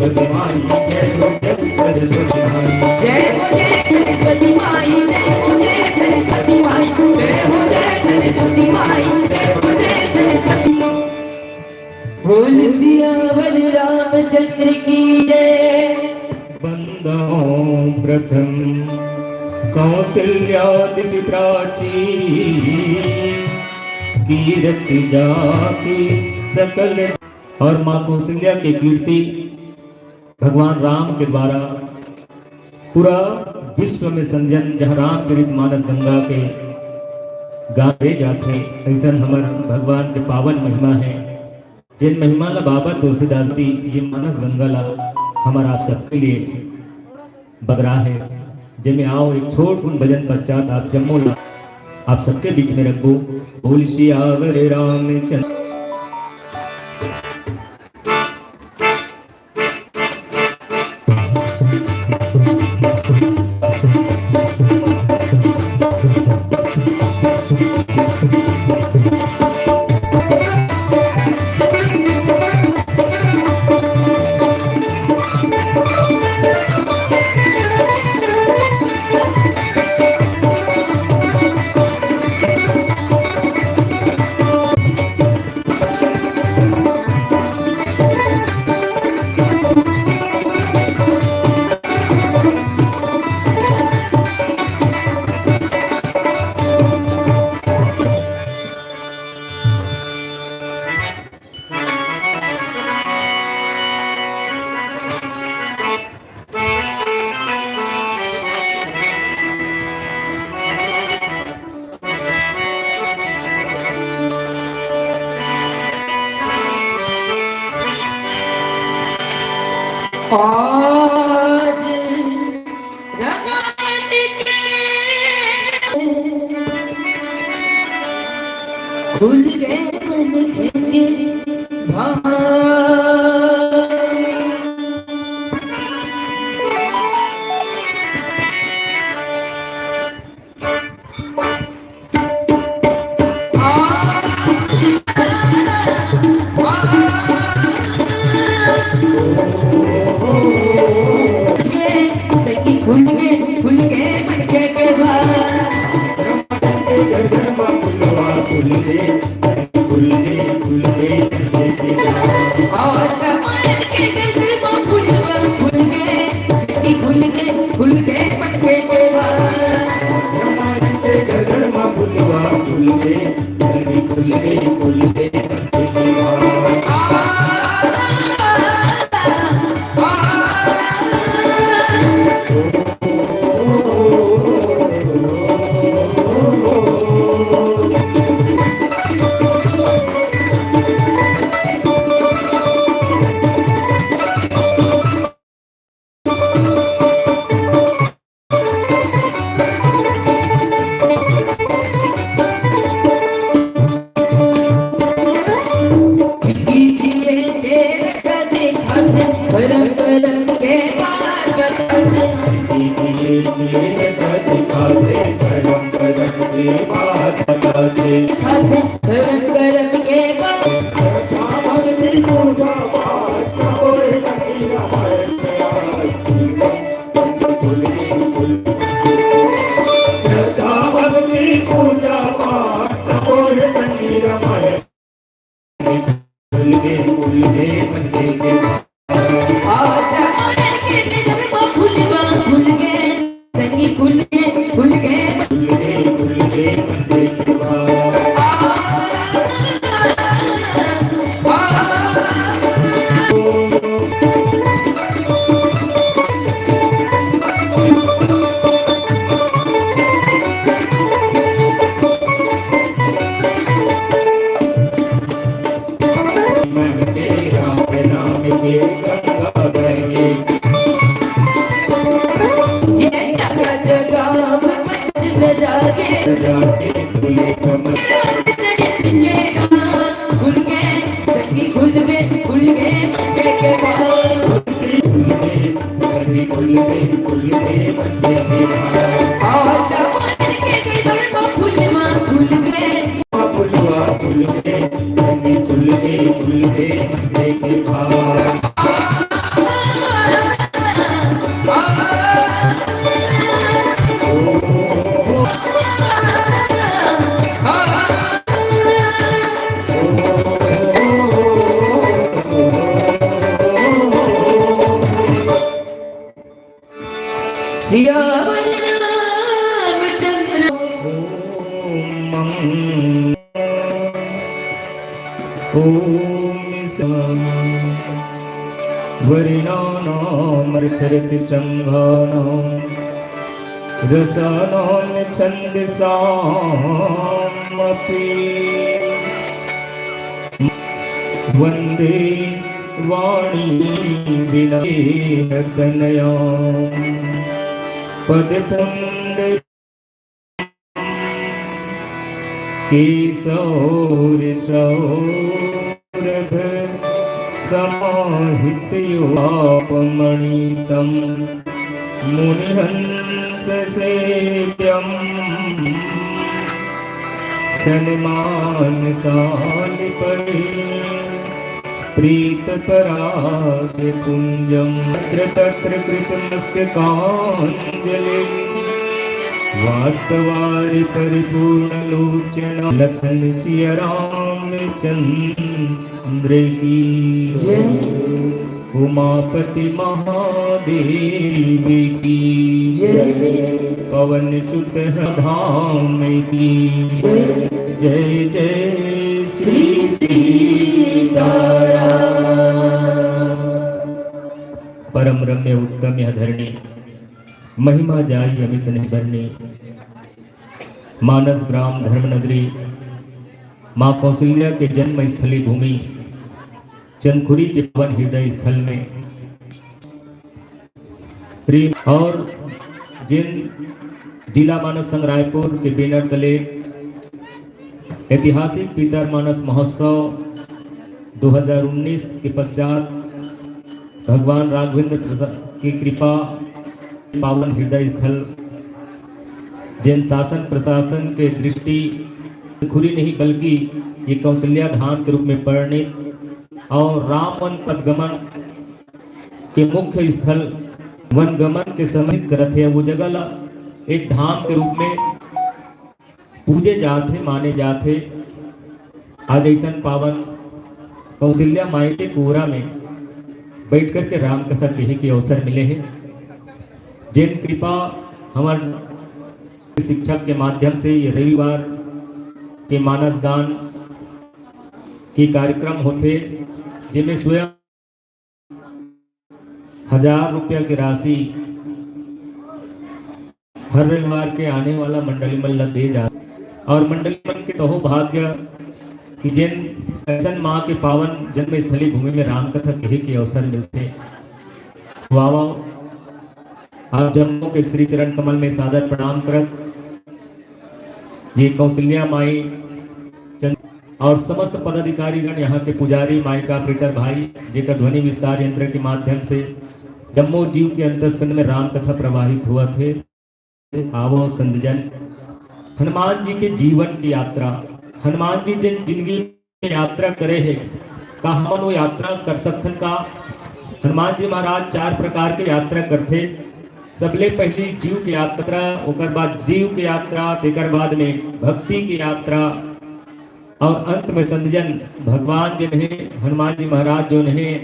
सरस्वती माई, जय हो सरस्वती माई, जय हो सरस्वती माई, जय हो सरस्वती माई, जय हो सरस्वती माई, जय हो सरस्वती। बोल सियावर रामचंद्र की जय। वंदो प्रथम कौसल्यादिति प्राची, कीर्ति जाति सकल। और माँ कौशल्या की कीर्ति भगवान राम के द्वारा पूरा विश्व में संजन, जहाँ रामचरितमानस गंगा के गावे जाते, ऐसा हमार भगवान के पावन महिमा है। जिन महिमा ला बाबा तुलसीदास जी ये मानस गंगा ला हमारा आप सबके लिए बगरा है। जिनमें आओ एक छोट उन भजन पश्चात आप जम्मू ला आप सबके बीच में रखो। बोल सियावर रामचंद्र। आज रंगात के खुल गए मन के भाव। खुल के मटके के वरिणानामर्थरति संघानां रसानां छन्दसामपि वन्दे वाणी विनयतनया पदपुण्ड केशौरसौरभ समाहितयोपामणितं मुनिहंससेव्यं सन्मानसालिपरि प्रीतपरागपुञ्जं तत्र कृतमस्तकाञ्जलिं वास्तवारि परिपूर्णलोचना लखन सिया रामचंद्र की जय। उमापति महादेव की जय। पवन सुत धाम की जय। जय जय श्री सीताराम। परम रम्य उत्तम यह धरणी महिमा जाई अमित नहीं भरनी। मानस ग्राम धर्मनगरी माँ कौशल्या के जन्म स्थली भूमि चंदखुरी के पवन हृदय स्थल में प्रेम और जिन जिला मानस संघ रायपुर के बैनर तले ऐतिहासिक पितर मानस महोत्सव 2019 के पश्चात भगवान राघवेंद्र प्रसाद की कृपा पावन हृदय स्थल जैन शासन प्रशासन के दृष्टि खुरी नहीं बल्कि ये कौशल्या धाम के रूप में परिणित और राम वन पदगमन के मुख्य स्थल वनगमन के समित करत है। वो जगह ला एक धाम के रूप में पूजे जाते माने जाते। आज ऐसा पावन कौशल्या माई के कोरा में बैठ कर के राम कथा कहे के अवसर मिले हैं। जिन कृपा हमारे शिक्षक के माध्यम से ये रविवार के मानस दान के कार्यक्रम होते जिनमें स्वयं 1000 रुपया की राशि हर रविवार के आने वाला मंडली मल्ल दे जा और मंडली मन के तो भाग्य कि जिन ऐसा माँ के पावन जन्म स्थली भूमि में राम कथा कहे के अवसर मिलते। वाह आप जम्मू के श्री चरण कमल में सादर प्रणाम करत ये कौशल्या माई और समस्त पदाधिकारीगण यहाँ के पुजारी माई का ऑपरेटर भाई जेकर ध्वनि विस्तार यंत्र के माध्यम से जम्मू जीव के अंतस्कंद में राम कथा प्रवाहित हुआ थे। आवो संतजन हनुमान जी के जीवन की यात्रा हनुमान जी जिन जिंदगी में यात्रा करे है का हम वो यात्रा कर सकथन का। हनुमान जी महाराज 4 प्रकार के यात्रा करते। सबले पहली जीव की यात्रा ओकर बाद जीव की यात्रा तेकर बाद में भक्ति की यात्रा और अंत में संतजन भगवान जिन्हें हनुमान जी महाराज जो नहीं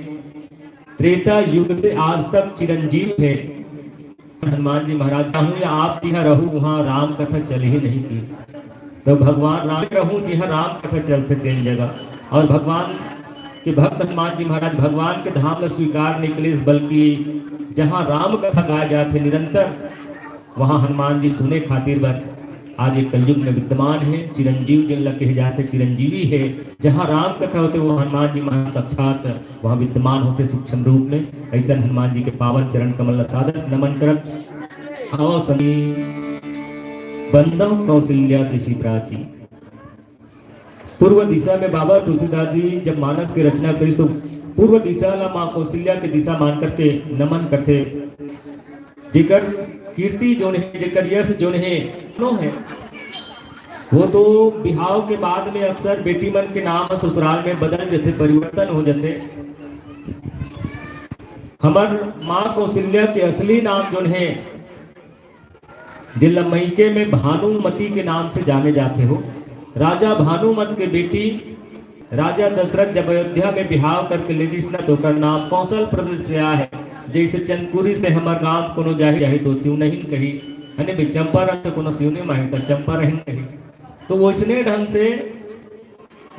त्रेता युग से आज तक चिरंजीव थे। हनुमान जी महाराज कहूँ या आप जहाँ रहूँ वहाँ राम कथा चल ही नहीं की तो भगवान राम रहूँ जहाँ राम कथा चलते तीन जगह। और भगवान के भक्त हनुमान जी महाराज भगवान के धाम में स्वीकार निकले बल्कि जहाँ राम कथा गाए जाते निरंतर वहाँ हनुमान जी सुने खातिर बर आज एक कलयुग में विद्यमान है। चिरंजीव जिन लग कहे जाते चिरंजीवी है। जहाँ राम कथा होते वो हनुमान जी महाराज साक्षात वहाँ विद्यमान होते सूक्ष्म रूप में। ऐसा हनुमान जी के पावन चरण कमल सादर नमन करत आओ सभी बंदव कौशल्या ऋषि प्राची। पूर्व दिशा में बाबा तुलसीदास जी जब मानस की रचना करी तो पूर्व दिशा ला माँ कौशल्या की दिशा मान करके नमन करते। जेकर कीर्ति जो है जेकर यश जो है वो तो बिहाव के बाद में अक्सर बेटी मन के नाम ससुराल में बदल जाते परिवर्तन हो जाते। हमार माँ कौशल्या के असली नाम जो है जिला मैके में भानुमती के नाम से जाने जाते हो। राजा भानुमत के बेटी राजा दशरथ जब अयोध्या में बिहाव करके लेडीज न तो कर नाम कौशल प्रदेश से आया है। जैसे चंदपुरी से हमार गांव कोनो जाही जाही तो शिव नहीं कही हने भी चंपारण से कोनो शिव नहीं माही तो चंपारण कही। तो वो इसने ढंग से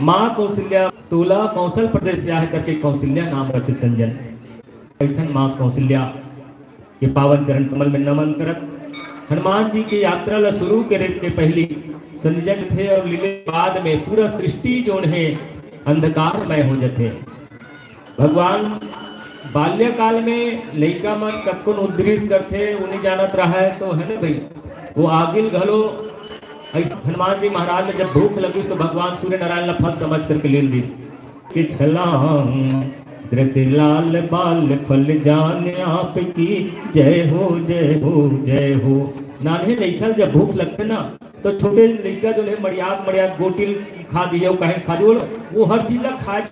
माँ कौशल्या तोला कौशल प्रदेश से आए करके कौशल्या नाम रखे संजन। ऐसा माँ कौशल्या के पावन चरण कमल में नमन करत हनुमान जी की यात्रा ला शुरू करे के पहली संजन थे और लीले बाद में पूरा सृष्टि जो है अंधकारमय हो जाते। भगवान बाल्यकाल में लड़का मन कतको उद्दृश करते उन्हें जानत रहा है तो है ना भाई वो आगिल घलो। हनुमान जी महाराज ने जब भूख लगी तो भगवान सूर्य नारायण ला फल समझ करके ले दिस कि छलांग दृश्य लाल बाल फल जान आपकी जय हो जय हो जय हो। नाने लड़का जब भूख लगते ना तो छोटे लड़का जो है मड़ियाद गोटिल खा दिए कहीं खा दिए वो हर चीज ला खाए।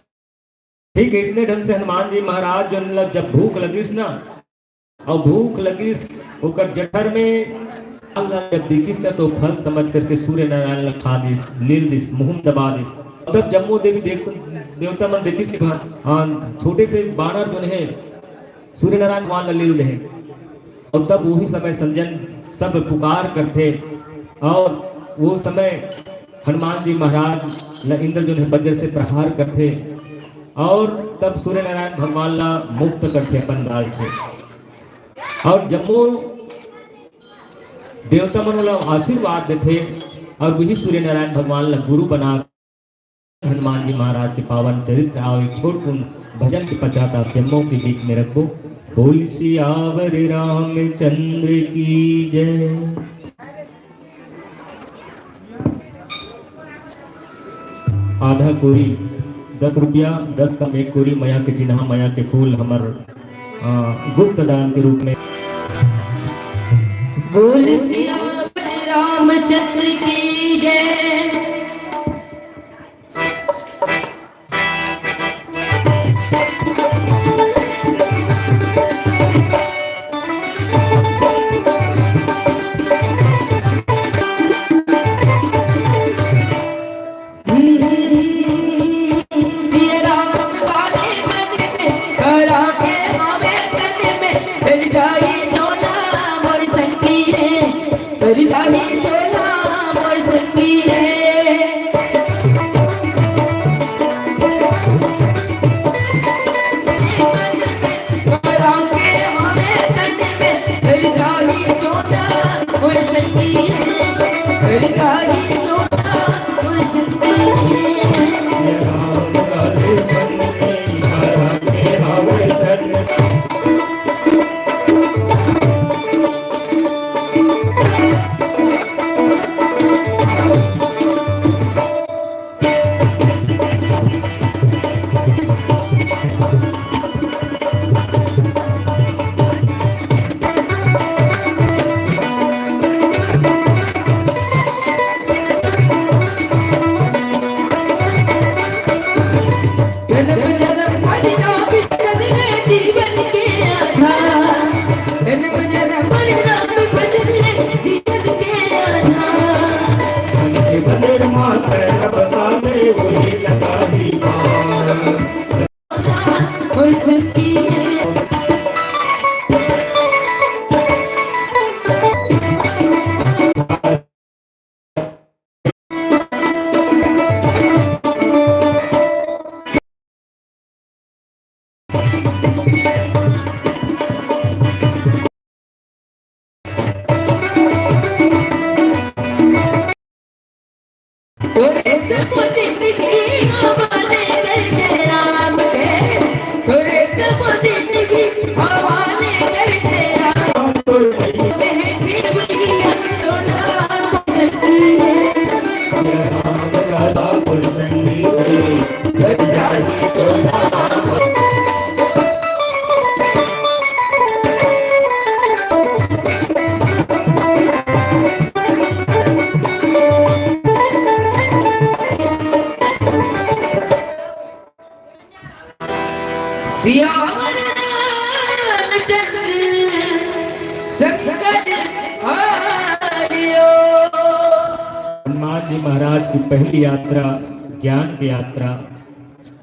ठीक है इसने ढंग से हनुमान जी महाराज जो जब भूख लगी ना और भूख लगी होकर जठर में जब देखिस ना तो फल समझ करके सूर्य नारायण खा दिस लील दिस मुंह दबा दिस। तब जम्मू देवी देवता मन देखिस कि हाँ छोटे से बानर जो है सूर्य नारायण भगवान लील रहे। और तब वही समय संजन सब पुकार करते और वो समय हनुमान जी महाराज इंद्र जो है वज्र से प्रहार करते और तब सूर्य नारायण भगवान ला मुक्त करते अपन गाल से। और जम्मू देवता मन ला आशीर्वाद देते और वही सूर्य नारायण भगवान ला गुरु बना हनुमान जी महाराज के पावन चरित्र आओ एक छोट भजन के पचाता जम्मू के बीच में रखो। बोल सियावर रामचंद्र की जय। आधा कोरी 10 रुपया 10 कम 1 कोरी मया के चिन्ह मया के फूल हमर गुप्त दान के रूप में। बोल सियावर रामचंद्र की जय। हनुमान जी महाराज की पहली यात्रा ज्ञान की यात्रा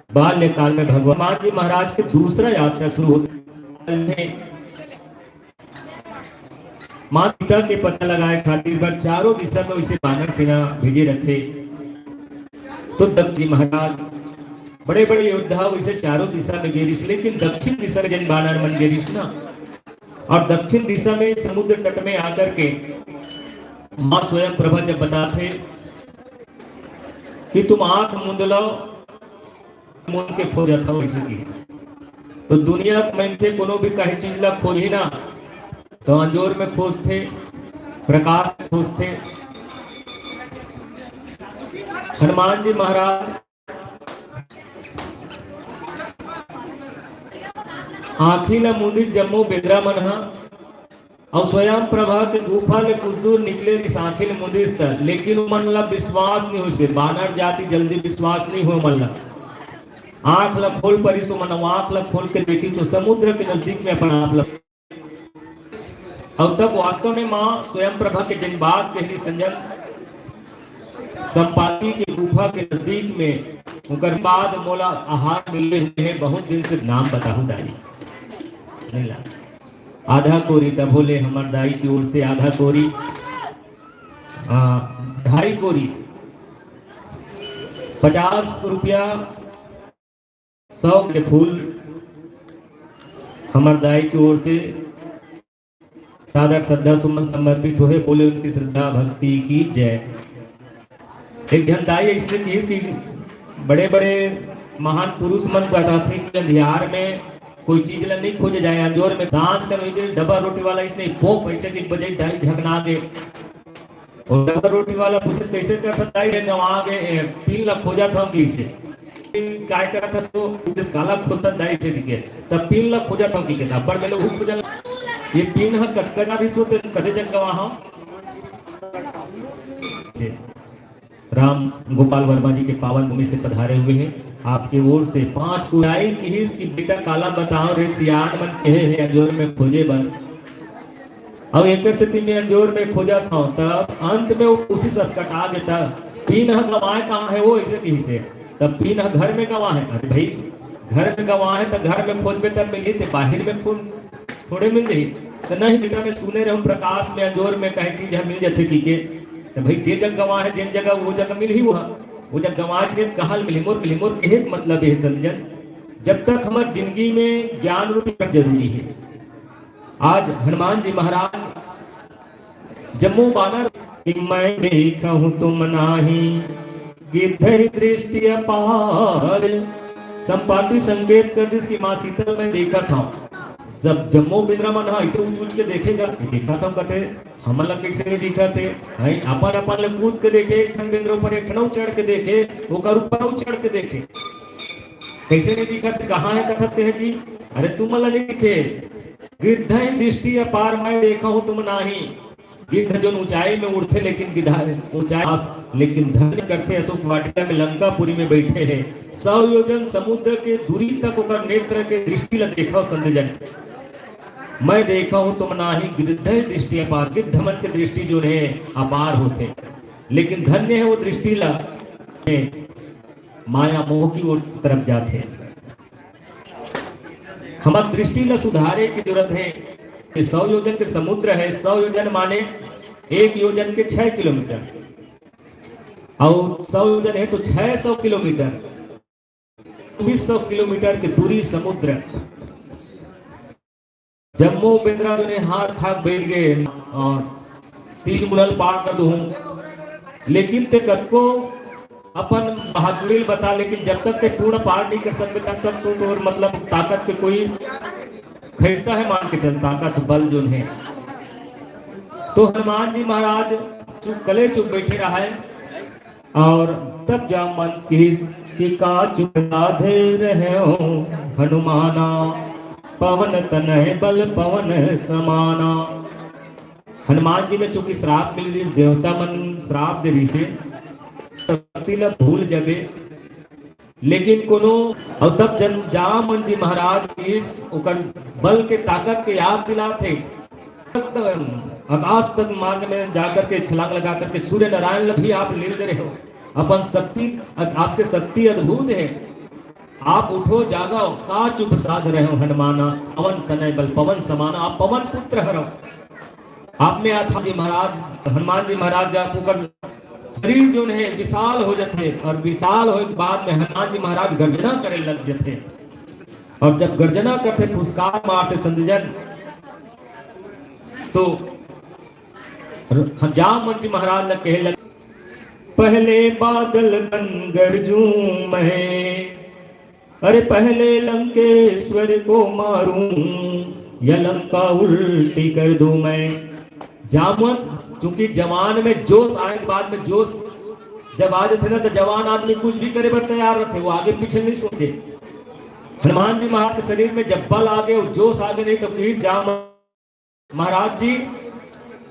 बाल्यकाल में भगवान जी महाराज की दूसरा यात्रा शुरू होती है। माँ सीता के पता लगाए खातिर पर चारों दिशा में उसे बानर सेना भेजे रखे। तो दक्षिण महाराज बड़े बड़े योद्धा उसे चारों दिशा में गेरिस, लेकिन दक्षिण दिशा में जन बानर मन गेरिस ना, और दक्षिण दिशा में समुद्र तट में आकर के माँ स्वयं प्रभा जब बताते कि तुम आंख मूंद लो, मूंद के खो जाता हो इसकी। तो दुनिया में थे कोनो भी कहीं चीज ला खोज ही ना, तो अंजोर में खोज थे, प्रकाश में खोज थे। हनुमान जी महाराज आखी ला मुंदिर जम्मू बेदरा मनहा और स्वयं प्रभा के गुफा ले कुछ दूर निकले इस आखिल मुंदिर तक, लेकिन मन ला विश्वास नहीं हो से, बानर जाति जल्दी विश्वास नहीं हो मन ला। आंख ला खोल परी तो मन आंख ला खोल के देखी तो समुद्र के नजदीक में अपना आप ला, और तब वास्तव में माँ स्वयं प्रभा के जन बात कहली संजन संपाति के गुफा के नजदीक में उनकर बाद मोला आहार मिले हुए हैं, बहुत दिन से नाम बताऊं दाई नहीं ला। आधा कोरी तब बोले हमार दाई की ओर से आधा कोरी, 2.5 कोरी 50 रुपया 100 के फूल हमार दाई की ओर से सादर श्रद्धा सुमन समर्पित हुए। बोले उनकी श्रद्धा भक्ति की जय। एक जनदाई इसकी बड़े बड़े महान पुरुष मन बताते कि अंधियार में कोई चीज ला नहीं खोजे जाए, अंजोर में सांझ कर डब्बा रोटी वाला इसने पो पैसे की बजे ढाई झकना दे, और डब्बा रोटी वाला पूछे कैसे करता है गवा गए 3 लाख खोजा था किसे काय करा था सो जिस काला खोता दाई से दिखे तब 3 लाख खोजा था की किताब पर मैंने उस खोजा ये 3 हक कटकना भी सोते कदे जग गवा हम। राम गोपाल वर्मा जी के पावन भूमि से पधारे हुए हैं, आपके ओर से 5 कुराई की बेटा काला बताओ रे सियान मन कहे है अंजोर में खोजे बन, अब एक स्थिति में अंजोर में खोजा था तब अंत में वो कुछ सस्कटा देता 3 हक गवाए कहाँ है वो इसे कहीं से, तब 3 हक घर में गवा है। अरे भाई घर में गवा है तो घर में खोजबे तब मिली थे, बाहर में खून थोड़े मिल रही तो नहीं बेटा में सुने रहे प्रकाश में अंजोर में कहीं चीज मिल जाते की के, तो भाई जे जग गवा है जिन जगह वो जगह मिल ही वो जग गवाच ने कहा मिली मोर के एक मतलब है संजन, जब तक हमारी जिंदगी में ज्ञान रूपी जरूरी है। आज हनुमान जी महाराज जम्मू बानर मैं देखा हूं तुम नाही गिद्ध दृष्टि अपार, संपाति संकेत कर जिसकी माँ सीता में देखा था जब जम्मू बिंद्रा मन ऐसे ऊंच के देखेगा देखा था कहते हमला कैसे नहीं दिखा थे अपन अपन कूद के देखे एक ठन बिंद्रा ऊपर एक ठन चढ़ के देखे ओकर ऊपर चढ़ के देखे कैसे नहीं दिखा थे, कहाँ है कहते हैं जी, अरे तुम मला नहीं दिखे गिद्ध दृष्टि अपार मैं देखा हूं तुम नाही, गिद्ध जो ऊंचाई में उड़ते लेकिन गिद्ध ऊंचाई लेकिन धन्य करते अशोक वाटिका में लंकापुरी में बैठे हैं 100 योजन समुद्र के दूरी तक ओकर नेत्र के दृष्टि ला देखा संजन, मैं देखा हूं तुम नाही गिद्ध दृष्टि अपार, गिद्ध मन के दृष्टि जो है अपार होते, लेकिन धन्य है वो दृष्टि ला माया मोह की ओर तरफ जाते हैं। हमारी दृष्टि ला सुधारे की जरूरत है। 100 योजन के समुद्र है, 100 योजन माने 1 योजन के 6 किलोमीटर और 100 योजन है तो 600 किलोमीटर 200 किलोमीटर की दूरी समुद्र। जम्मू बिंद्रा जो ने हार खाक बैठ गए और 3 मुरल पार कर दूं, लेकिन ते कद को अपन बहादुरी बता, लेकिन जब तक ते पूर्ण पार नहीं कर सकते तब तक तो मतलब ताकत के कोई खरीदता है मान के चल ताकत बल जो है। तो हनुमान जी महाराज चुप बैठे रहा है और तब जा मन की का चुप साधे रहे हनुमाना, पवन तनय बल पवन समाना। हनुमान जी ने चूंकि श्राप मिली रही देवता मन श्राप दे रही से शक्ति ला भूल जबे, लेकिन कोनो और तब जन जामन जी महाराज इस ओकर बल के ताकत के याद दिलाते आकाश तक मार्ग में जाकर के छलांग लगा करके सूर्य नारायण भी आप लील दे रहे हो, अपन शक्ति आपके शक्ति अद्भुत है, आप उठो जागो का चुप साध रहे हो हनुमाना, पवन तनय बल पवन समाना, आप पवन पुत्र हरो। आप में आता जी महाराज हनुमान जी महाराज जब ओकर शरीर जो है विशाल हो जाते और विशाल होने के बाद में हनुमान जी महाराज गर्जना करे लग जाते और जब गर्जना करते पुरस्कार मारते संतजन तो जामवंत जी महाराज ने कहे लगे पहले बादल बन गरजूं मैं, अरे पहले लंकेश्वर को मारूं या लंका उल्टी कर दूं मैं। जामवंत चूंकि जवान में जोश आए के बाद में जोश जब आ जाते ना तो जवान आदमी कुछ भी करे पर तैयार रहते, वो आगे पीछे नहीं सोचे। हनुमान जी महाराज के शरीर में जब बल आ गए जोश आ गए नहीं तो कि जामवंत महाराज जी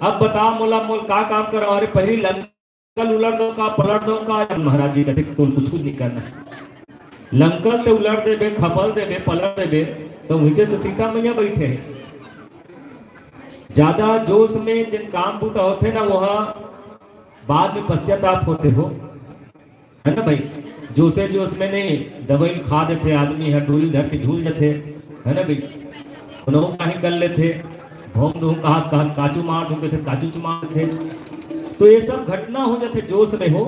अब बता मोला मोल का काम करो, अरे पहली लंकल उलट दो का पलट दो का। महाराज जी कहते तुम कुछ नहीं करना, लंकल से उलट देबे खपल देबे पलट देबे तो मुझे तो सीता मैया बैठे हैं। ज्यादा जोश में जिन काम बूता होते ना वह बाद में पश्चाताप होते हो, है ना भाई। जोशे जोश में नहीं दवाई खा देते आदमी है डोली धर के झूल जाते, है ना भाई। उन्होंने कहीं कर लेते भोम दो कहा काचू मार दो थे काचू मार थे, तो ये सब घटना हो जाते जोश में हो।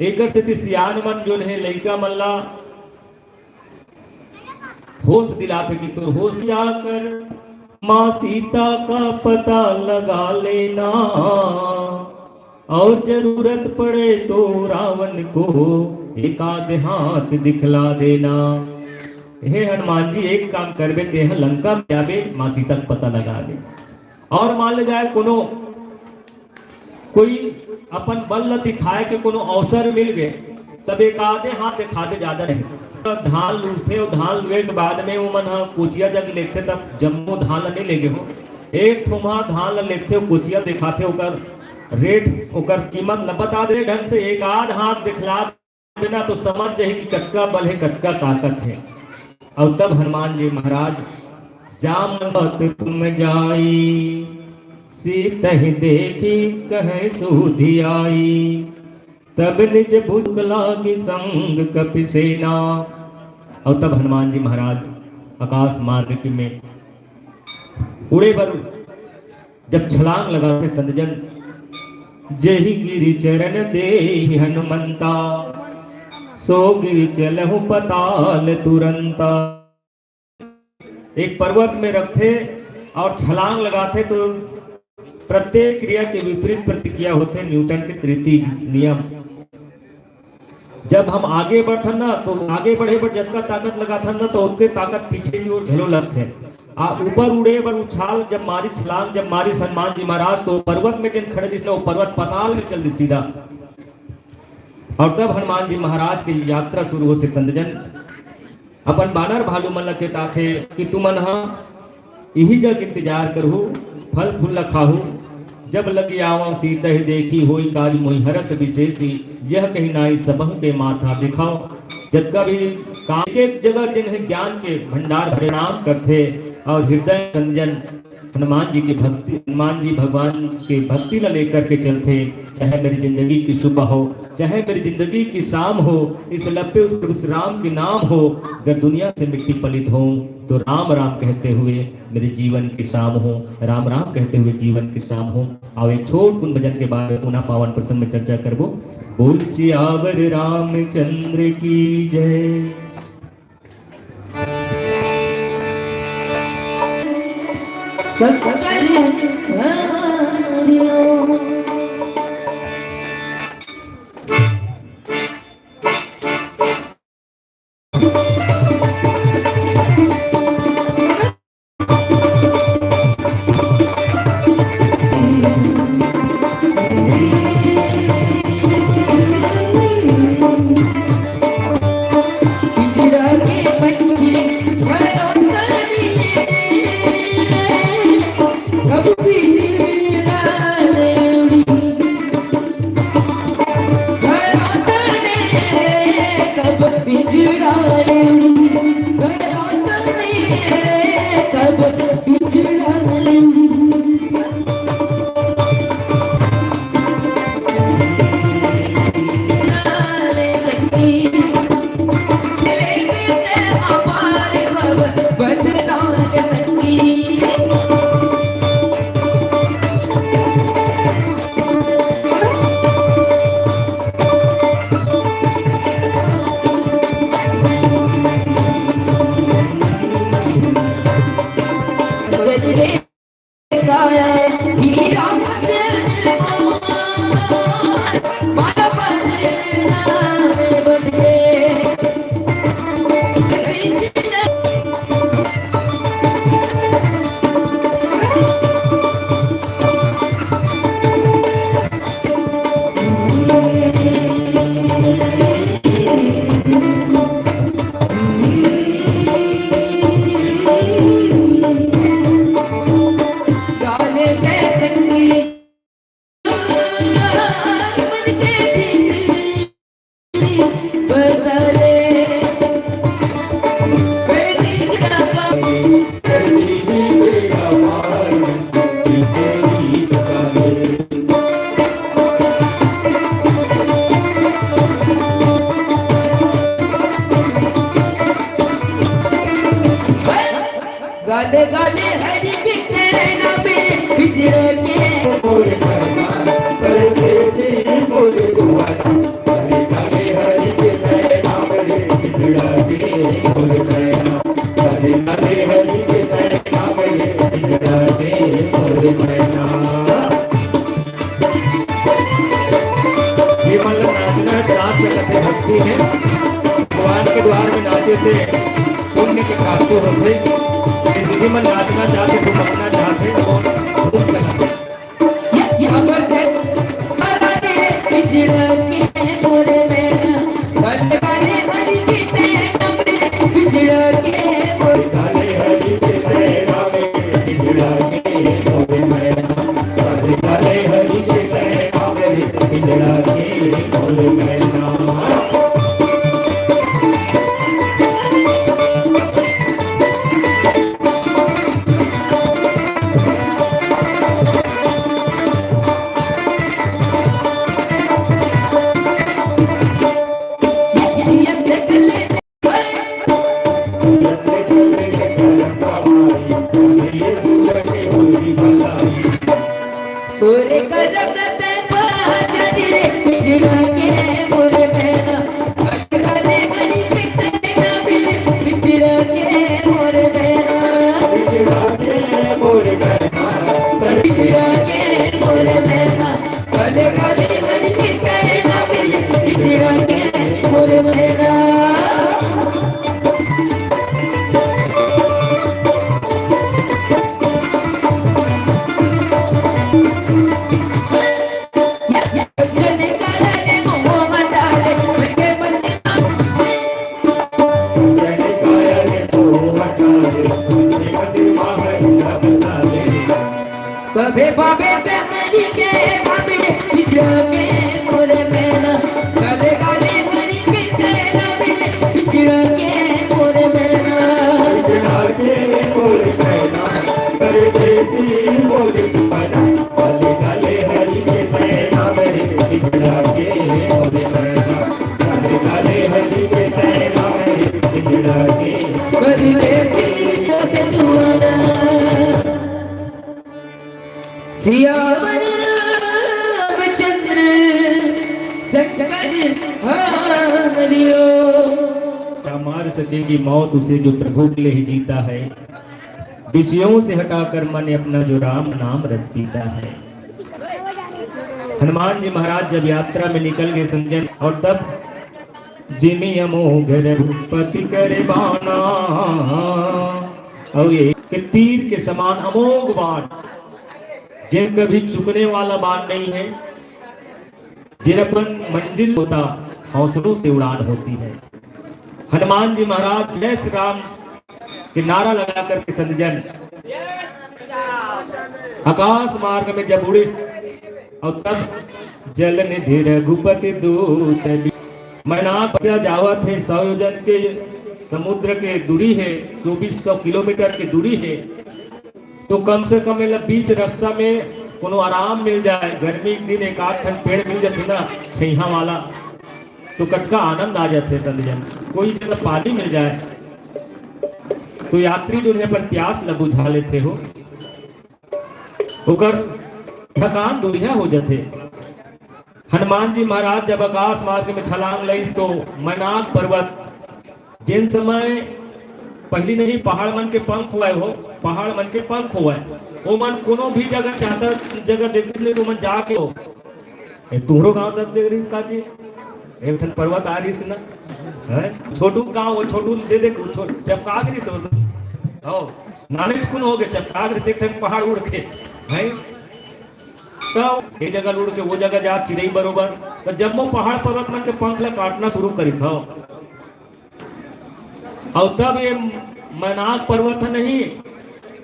एक स्थिति सियान मन जो है लड़का मल्ला होश दिलाते कि तो होश जाकर माँ सीता का पता लगा लेना और जरूरत पड़े तो रावण को एक आध हाथ दिखला देना। हे हनुमान जी एक काम कर बेते हैं लंका में जाबे माँ सीता का पता लगा दे और मान ले जाए कोनो कोई अपन बल न दिखाए के कोनो अवसर मिल गए तब एक आधे हाथ दिखा दे ज्यादा नहीं। धान लूटे और धान लुए के बाद में वो मन कोचिया जब लेते तब जम्मू धान नहीं लेगे हो एक ठोमा धान लेते कोचिया दिखाते ओकर रेट ओकर कीमत न बता दे ढंग से एक आध हाथ दिखला बिना तो समझ जाए कि कटका बल है कटका ताकत है। और तब हनुमान जी महाराज जामवंत तुम जाई सीतहि देखी कहे सूधि आई तब निज भुज लागी संग कपि सेना। और तब हनुमान जी महाराज आकाश मार्ग में उड़े बर जब छलांग लगाते संतजन जेहि गिरि चरण दे हनुमंता सो गिरि चलहु पताल तुरंता। एक पर्वत में रखते और छलांग लगाते तो प्रत्येक क्रिया के विपरीत प्रतिक्रिया होते न्यूटन के तृतीय नियम। जब हम आगे बढ़ते ना तो आगे बढ़े पर जितना ताकत लगाता ना तो उतने ताकत पीछे की ओर ढेलो लगते ऊपर उड़े पर उछाल जब मारी छलांग जब मारी हनुमान जी महाराज तो पर्वत में जिन खड़े जिसने वो पर्वत पताल में चल दी सीधा। और तब हनुमान जी महाराज की यात्रा शुरू होते संतजन अपन बानर भालू मन चेताथे कि तुम मन यही जग इंतजार करू फल फूल खाहू जब लगी आवा सीता ही देखी होई काज मोहि हरस विशेषी यह कहीं नाई सबहु के माथा दिखाओ। जब कभी काम के जगह जिन्हें ज्ञान के भंडार परिणाम करते और हृदय संजन हनुमान जी की भक्ति हनुमान जी भगवान के भक्ति ला लेकर के चलते चाहे मेरी जिंदगी की सुबह हो चाहे मेरी जिंदगी की शाम हो इस लपे उस राम के नाम हो अगर दुनिया से मिट्टी पलित हो तो राम राम कहते हुए मेरे जीवन की शाम हो राम राम कहते हुए जीवन की शाम हो। आओ एक छोट कुन भजन के बारे में पुनः पावन प्रसंग में चर्चा करबो। बोल सियावर रामचंद्र की जय। प्रभु की लीला गले गले हरि के नाम बिछड़ के बोले करना परदेसी बोले जुआना गले गले हरि के नाम बिछड़ा के बोले करना गले गले हरि के नाम बिछड़ा के बोले करना। ये मतलब नाचना डांस में करते भक्ति है, भगवान के द्वार में नाचे से पुण्य के प्राप्ति होते। जिंदगी में नाचना चाहते तो अपना चाहते और घूम सकते। बिछड़ के मोरे मैना गले गले हरि के नाम बिछड़ के मोरे गले हरि के नाम बिछड़ा के बोले मैना गले गले हरि के नाम बिछड़ा के बोले मैना। तोरे करम रतन बाजरी रे बिछड़ के मोरे मैना गले गले हरि के नाम बिछड़ के मोरे मैना बिछड़ा के बोले मैना बिछड़ के मोरे मैना गले गले हरि के नाम बिछड़ के मोरे मैना जने काले मोह मटाले के बंदे जने काया के तो मचा दे बंदे माहौल बसा दे। कभे बाबे पे हरि के भावे बिछड़ के मोरे मैना गले गले हरि के नाम बिछड़ के मोरे मैना बिछड़ा के बोले मैना परदेसी बोले जुआना गले गले हरि के नाम बिछड़ा के बोले मैना गले गले हरि के नाम बिछड़ा के परदेसी से सुना सियावर रामचंद्र शंकर हरियो क्या मार सकेगी मौत उसे जो प्रभु के लिए ही जीता है, विषयों से हटाकर मन अपना जो राम नाम रस पीता है। हनुमान जी महाराज जब यात्रा में निकल गए संजन, और तब जिमि अमोघ रघुपति करे बाना, और ये कि तीर के समान अमोघ बाण, जिन कभी चुकने वाला बाण नहीं है, जिन अपन मंजिल होता हौसलों से उड़ान होती है। हनुमान जी महाराज जय श्री राम के नारा लगा करके संजन आकाश मार्ग में जब उड़े, और तब जल निधि रघुपति दूत मैनाक जावत है, 100 योजन के समुद्र के दूरी है, 2400 किलोमीटर की दूरी है। तो कम से कम बीच रास्ता में कोनो आराम मिल जाए, गर्मी के दिन एक आध ठन पेड़ मिल जाते ना छैहा वाला, तो कटका आनंद आ जाते संजन। कोई जगह पानी मिल जाए तो यात्री जो है अपन प्यास ल बुझा लेते हो, होकर थकान दूरिया हो जाते। हनुमान जी महाराज जब आकाश मार्ग में छलांग लई तो मैनाक पर्वत, जिन समय पहली नहीं पहाड़ मन के पंख हुआ हो, पहाड़ मन के पंख हुआ वो मन कोनो भी जगह चाहता जगह देखते ले तो मन जाके हो तुहरो गांव तक देख रही का जी एक ठन पर्वत आ रही ना है, छोटू गांव वो छोटू दे दे चपका गरी से हो नाने कुन हो गए चपका गरी से एक ठन पहाड़ उड़ के है, तो ये जगह उड़ के वो जगह जा चिड़ई बरोबर, तो जब वो पहाड़ पर्वत मन के पंख ला काटना शुरू करिस हो, और तब ये मैनाक पर्वत नहीं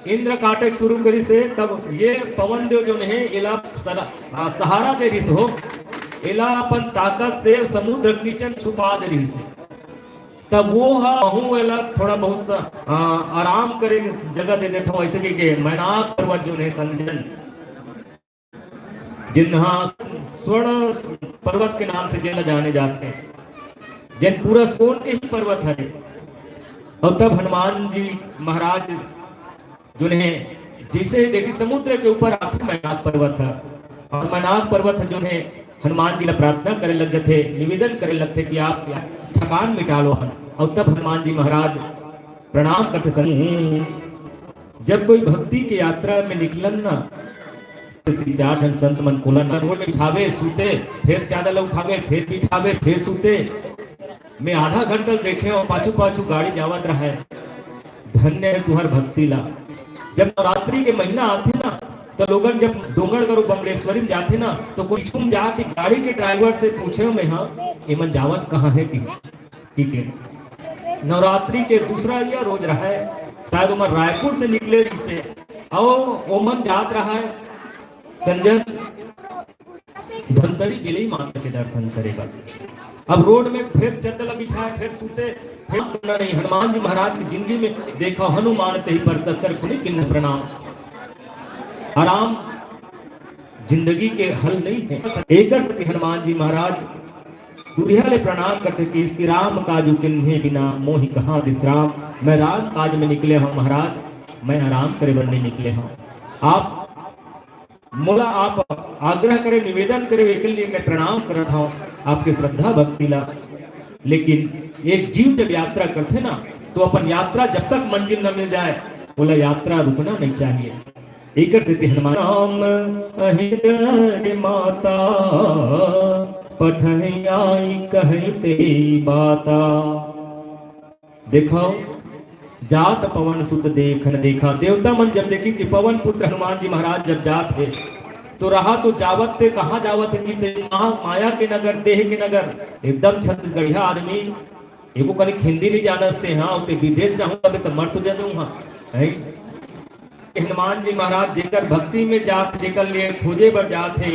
इंद्र काटे शुरू करी से, तब ये पवन देव जो नहीं इला सहारा दे रही हो, इला अपन ताकत से समुद्र के नीचे छुपा दे रही से, तब वो हूँ इला थोड़ा बहुत सा आराम करे जगह दे देता हूँ। ऐसे कि मैनाक पर्वत जो नहीं संजन, जिन्हा स्वर्ण पर्वत के नाम से जिन जाने जाते हैं, जिन पूरा सोन के ही पर्वत है। और तब हनुमान जी महाराज जिन्हें जैसे देखिए समुद्र के ऊपर आखिर मैनाक पर्वत है, और मैनाक पर्वत जो है हनुमान जी ने प्रार्थना करे लगे थे, निवेदन करे लगते कि आप थकान मिटा लो। और तब हनुमान जी महाराज प्रणाम करते समय जब कोई भक्ति की यात्रा में निकलन ना, चार जन संत मन कोलन रोड में बिछावे सूते, फिर चादर उठावे, फिर बिछावे, फिर सूते। मैं आधा घंटा देखे और पाछू पाछू गाड़ी जावत रहा है। धन्य है तुहर भक्ति ला। जब नवरात्रि के महीना आते ना तो लोगन जब डोंगरगढ़ बमलेश्वरी में जाते ना तो कोई छुम जाके गाड़ी के ड्राइवर से पूछे में, हाँ एमन जावत कहाँ है? ठीक है, नवरात्रि के दूसरा यह रोज रहा है, शायद उमर रायपुर से निकले से और ओमन जात रहा है संजय धनतरी बिलई माता के दर्शन करेगा। अब रोड में फिर चद्दर बिछाए, फिर सूते, फिर नहीं। हनुमान जी महाराज की जिंदगी में देखा हनुमान ते ही पर सत्तर खुली किन्न प्रणाम। आराम जिंदगी के हल नहीं है। एकर सती हनुमान जी महाराज दुरिया ले प्रणाम करते कि इसकी राम काजू किन्हे बिना मोहि कहाँ विश्राम। मैं राम काज में निकले हूँ महाराज, मैं आराम करे बनने निकले हूँ। आप मोला आप आग्रह करे, निवेदन करे, एक लिए मैं प्रणाम करता हूँ आपकी श्रद्धा भक्ति ला। लेकिन एक जीव जब यात्रा करते ना तो अपन यात्रा जब तक मंजिल न मिल जाए बोला यात्रा रुकना नहीं चाहिए। एक हनुमान अहित माता पठई आई कहते बाता। देखो जात पवन सुत देखन देखा। देवता मन जब देखी कि पवन पुत्र हनुमान जी महाराज जब जात है तो रहा तो जावत थे, कहाँ जावत है कि माया के नगर, देह के नगर। एकदम छत्तीसगढ़िया आदमी एगो कनिक हिंदी नहीं जानते, हाँ उते विदेश जाऊंगा तो मर तो जानू। हाँ हनुमान जी महाराज जेकर भक्ति में जात, जेकर लिए खोजे बर जात है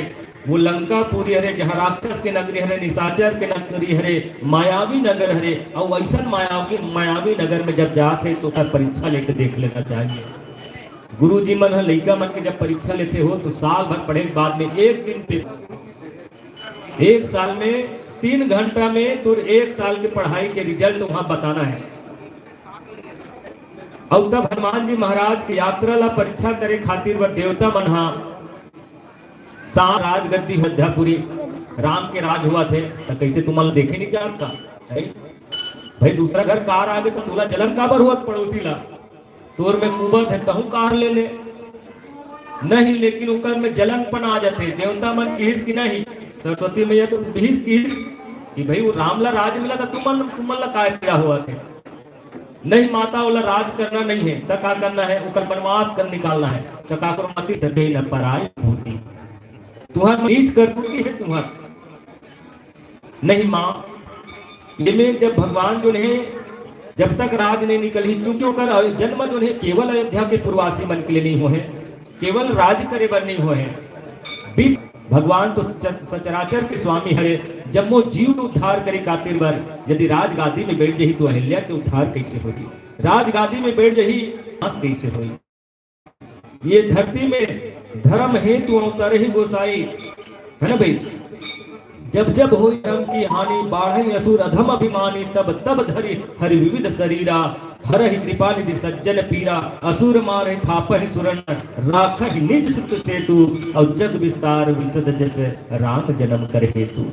वो लंकापुरी हरे, जहाँ राक्षस के नगरी हरे, निशाचर के नगरी हरे, मायावी नगर हरे। और वैसा मायावी नगर में जब जाते तो परीक्षा लेकर देख लेना चाहिए। गुरु जी मन लड़का मन के जब परीक्षा लेते हो तो साल भर पढ़े के बाद में एक दिन पे, एक साल में 3 घंटा में तो 1 साल की पढ़ाई के रिजल्ट वहां बताना है। और तब हनुमान जी महाराज की यात्रा ला परीक्षा करे खातिर वह देवता मनहा राजगद्दी अयोध्यापुरी राम के राज हुआ थे तो कैसे तुम देखे नहीं जानता भाई दूसरा घर कार आ गए तो तुला जलन काबर हुआ पड़ोसी ला तोर में कुबत है कहूं कार ले ले नहीं, लेकिन उकर में जलनपन आ जाते। देवता मन किस की नहीं, सरस्वती मैया तो किस कि भाई वो राम ला राज मिला था तुमन ला काय पीड़ा हुआ थे नहीं, माता वाला राज करना नहीं है तो क्या करना है, उकर वनवास कर निकालना है तो का करो मति सके न पराई होती तुम्हार नीच कर दूंगी है तुम्हार नहीं माँ। ये में जब भगवान जो है जब तक राज नहीं निकली, चूंकि उनका जन्म जो है केवल अयोध्या के पूर्वासी मन के लिए नहीं हुए, केवल राज करे बर नहीं हुए हैं। भगवान तो सचराचर के स्वामी हरे, जब वो जीव उद्धार करे खातिर बर यदि राजगादी में बैठ जही तो अहिल्या के उद्धार कैसे होगी, राजगादी में बैठ जही हंस कैसे होगी। ये धरती में धर्म हेतु अवतार ही गोसाई है ना भाई। जब जब हो धर्म की हानि बाढ़ असुर अधम अभिमानी, तब तब धरि हरि विविध शरीरा, हर ही कृपा निधि सज्जन पीरा, असुर मारे थाप ही सुरन, राख ही निज सुत चेतु, और जग विस्तार विशद जैसे राम जन्म कर हेतु।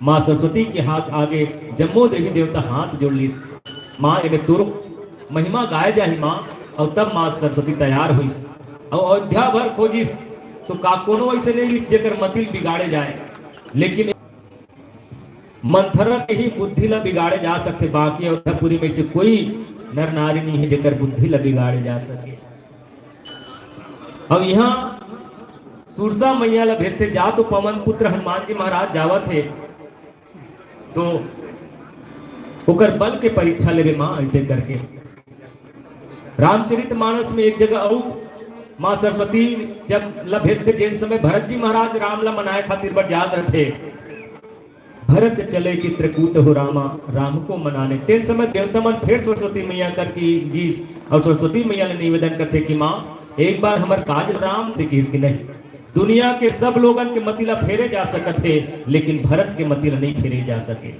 माँ सरस्वती के हाथ आगे जम्मो देवी देवता हाथ जोड़ ली, माँ इन्हें तुर महिमा गाय जाही माँ। और तब माँ सरस्वती तैयार हुई और अयोध्या भर खोजिस तो का कोनो ऐसे नहीं जेकर मतिल बिगाड़े जाए, लेकिन मंथरा के ही बुद्धि ला बिगाड़े जा सकते, बाकी अयोध्यापुरी में से कोई नर नारी नहीं है जेकर बुद्धि ला बिगाड़े जा सके। अब यहाँ सुरसा मैया ला भेजते जा तो पवन पुत्र हनुमान जी महाराज जावत है तो ओकर बल के परीक्षा लेवे माँ ऐसे करके। रामचरितमानस में एक जगह और माँ सरस्वती जब ला भेजते जिन समय भरत जी महाराज राम ला मनाए खातिर बर याद रखे, भरत चले चित्रकूट हो रामा, राम को मनाने। तेन समय देवता मन फिर सरस्वती मैया करके गीस और सरस्वती मैया ने निवेदन करते कि माँ एक बार हमार काज राम थे की नहीं, दुनिया के सब लोगन के मतिला फेरे जा सकते लेकिन भरत के मतिला नहीं फेरे जा सके,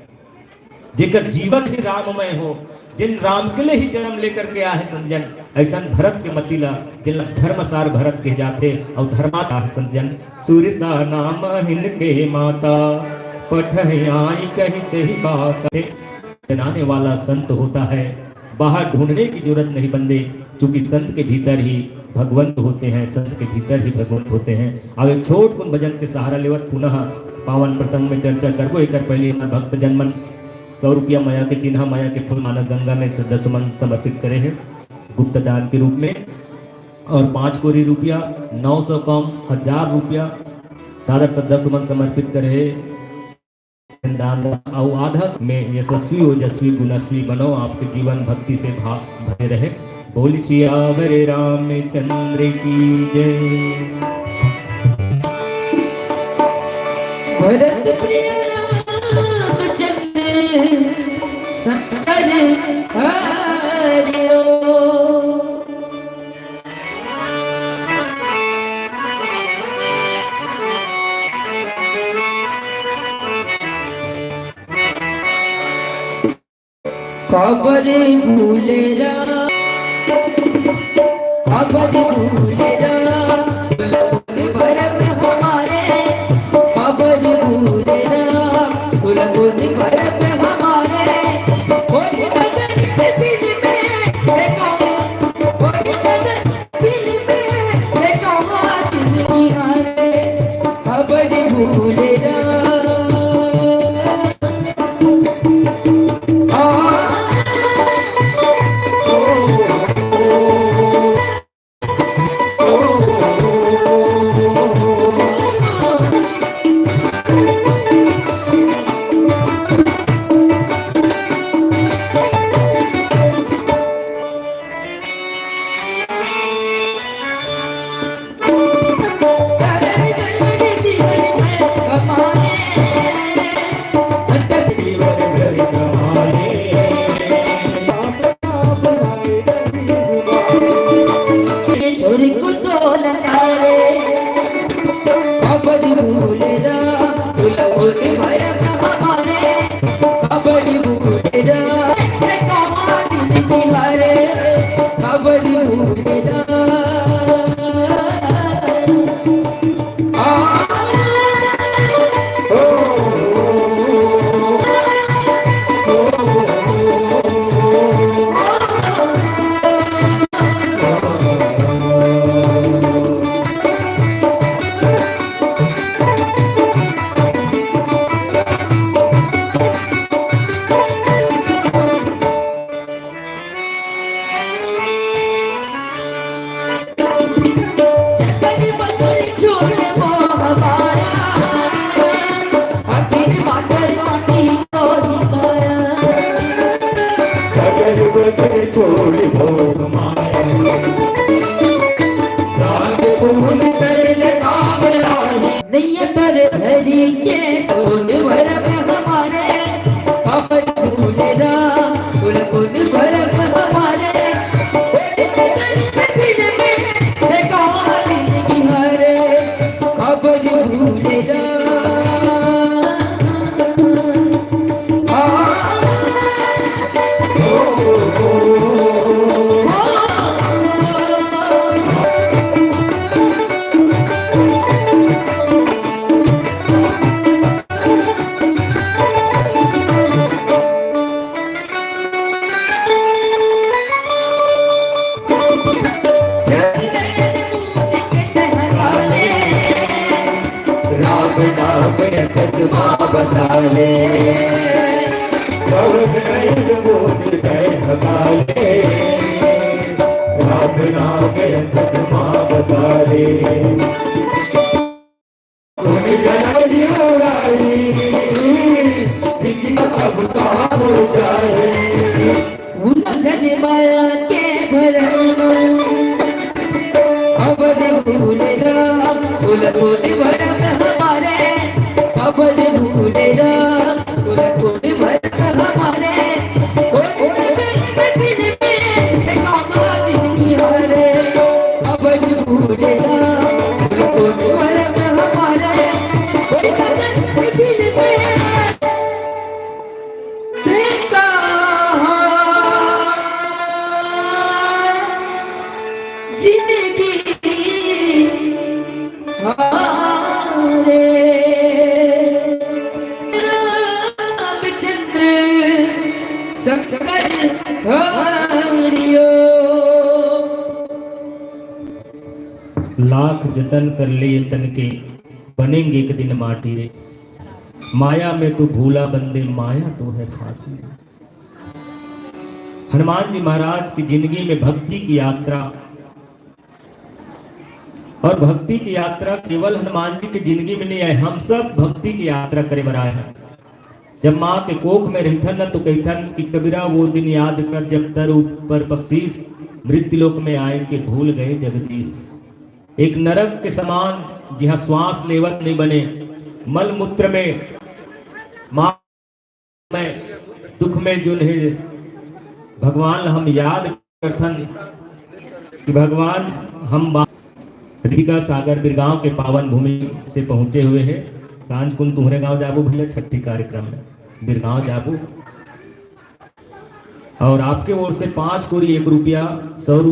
जेकर जीवन ही राममय हो, जिन राम के लिए ही जन्म लेकर के आए संजन, ऐसा भरत के मतीला जिन धर्मसार भरत के जाते और धर्माता संजन। सूर्यसा नाम हिनके माता पठयाई कहते ही बात। जनाने वाला संत होता है, बाहर ढूंढने की जरूरत नहीं बंदे, क्योंकि संत के भीतर ही भगवंत होते हैं, संत के भीतर ही भगवंत होते हैं। अब एक छोट कुन भजन के सहारा लेवत पुनः पावन प्रसंग में चर्चा करबो। एक पहले भक्त जनमन 100 रुपया माया के चिन्ह, माया के फूल मानस गंगा में दसमन समर्पित करे हैं गुप्त दान के रूप में, और 5 कोरी रुपया 900 कम 1000 रुपया सारा दसमन समर्पित करे दान। और आधा में यशस्वी ओजस्वी गुणस्वी बनो, आपके जीवन भक्ति से भरे रहे। बोल सियावर रामचंद्र की जय। भरत प्रिय रामचंद्र शंकर हरिओ। खबर भूले राम, खबर भूले राम, भरत हमारे खबर भूले राम, कुलकुल भरत हमारे। कोई नजर दिल में देखो, कोई नजर दिल में देखो, दिल की हारे खबर भूले राम। संकट हारियो। लाख जतन कर ले तन के बनेंगे एक दिन माटी रे, माया में तू भूला बंदे माया तो है फांसी। हनुमान जी महाराज की जिंदगी में भक्ति की यात्रा, और भक्ति की यात्रा केवल हनुमान जी की जिंदगी में नहीं है, हम सब भक्ति की यात्रा करे बनाए हैं। जब माँ के कोख में रहथन न तो कहथन कि कबीरा वो दिन याद कर जब तर ऊपर बख्शीश मृत्यु लोक में आए के भूल गए जगदीश। एक नरक के समान जहाँ श्वास लेवत नहीं बने, मल मूत्र में माँ में दुख में जो है भगवान हम याद करथन कि भगवान हम अधिका सागर बिरगांव के पावन भूमि से पहुंचे हुए हैं। सांझ कुन तुम्हारे गांव जाबू भैया छठी कार्यक्रम में बिरगांव जाबू, और आपके ओर से 5 कोरी 1 रुपया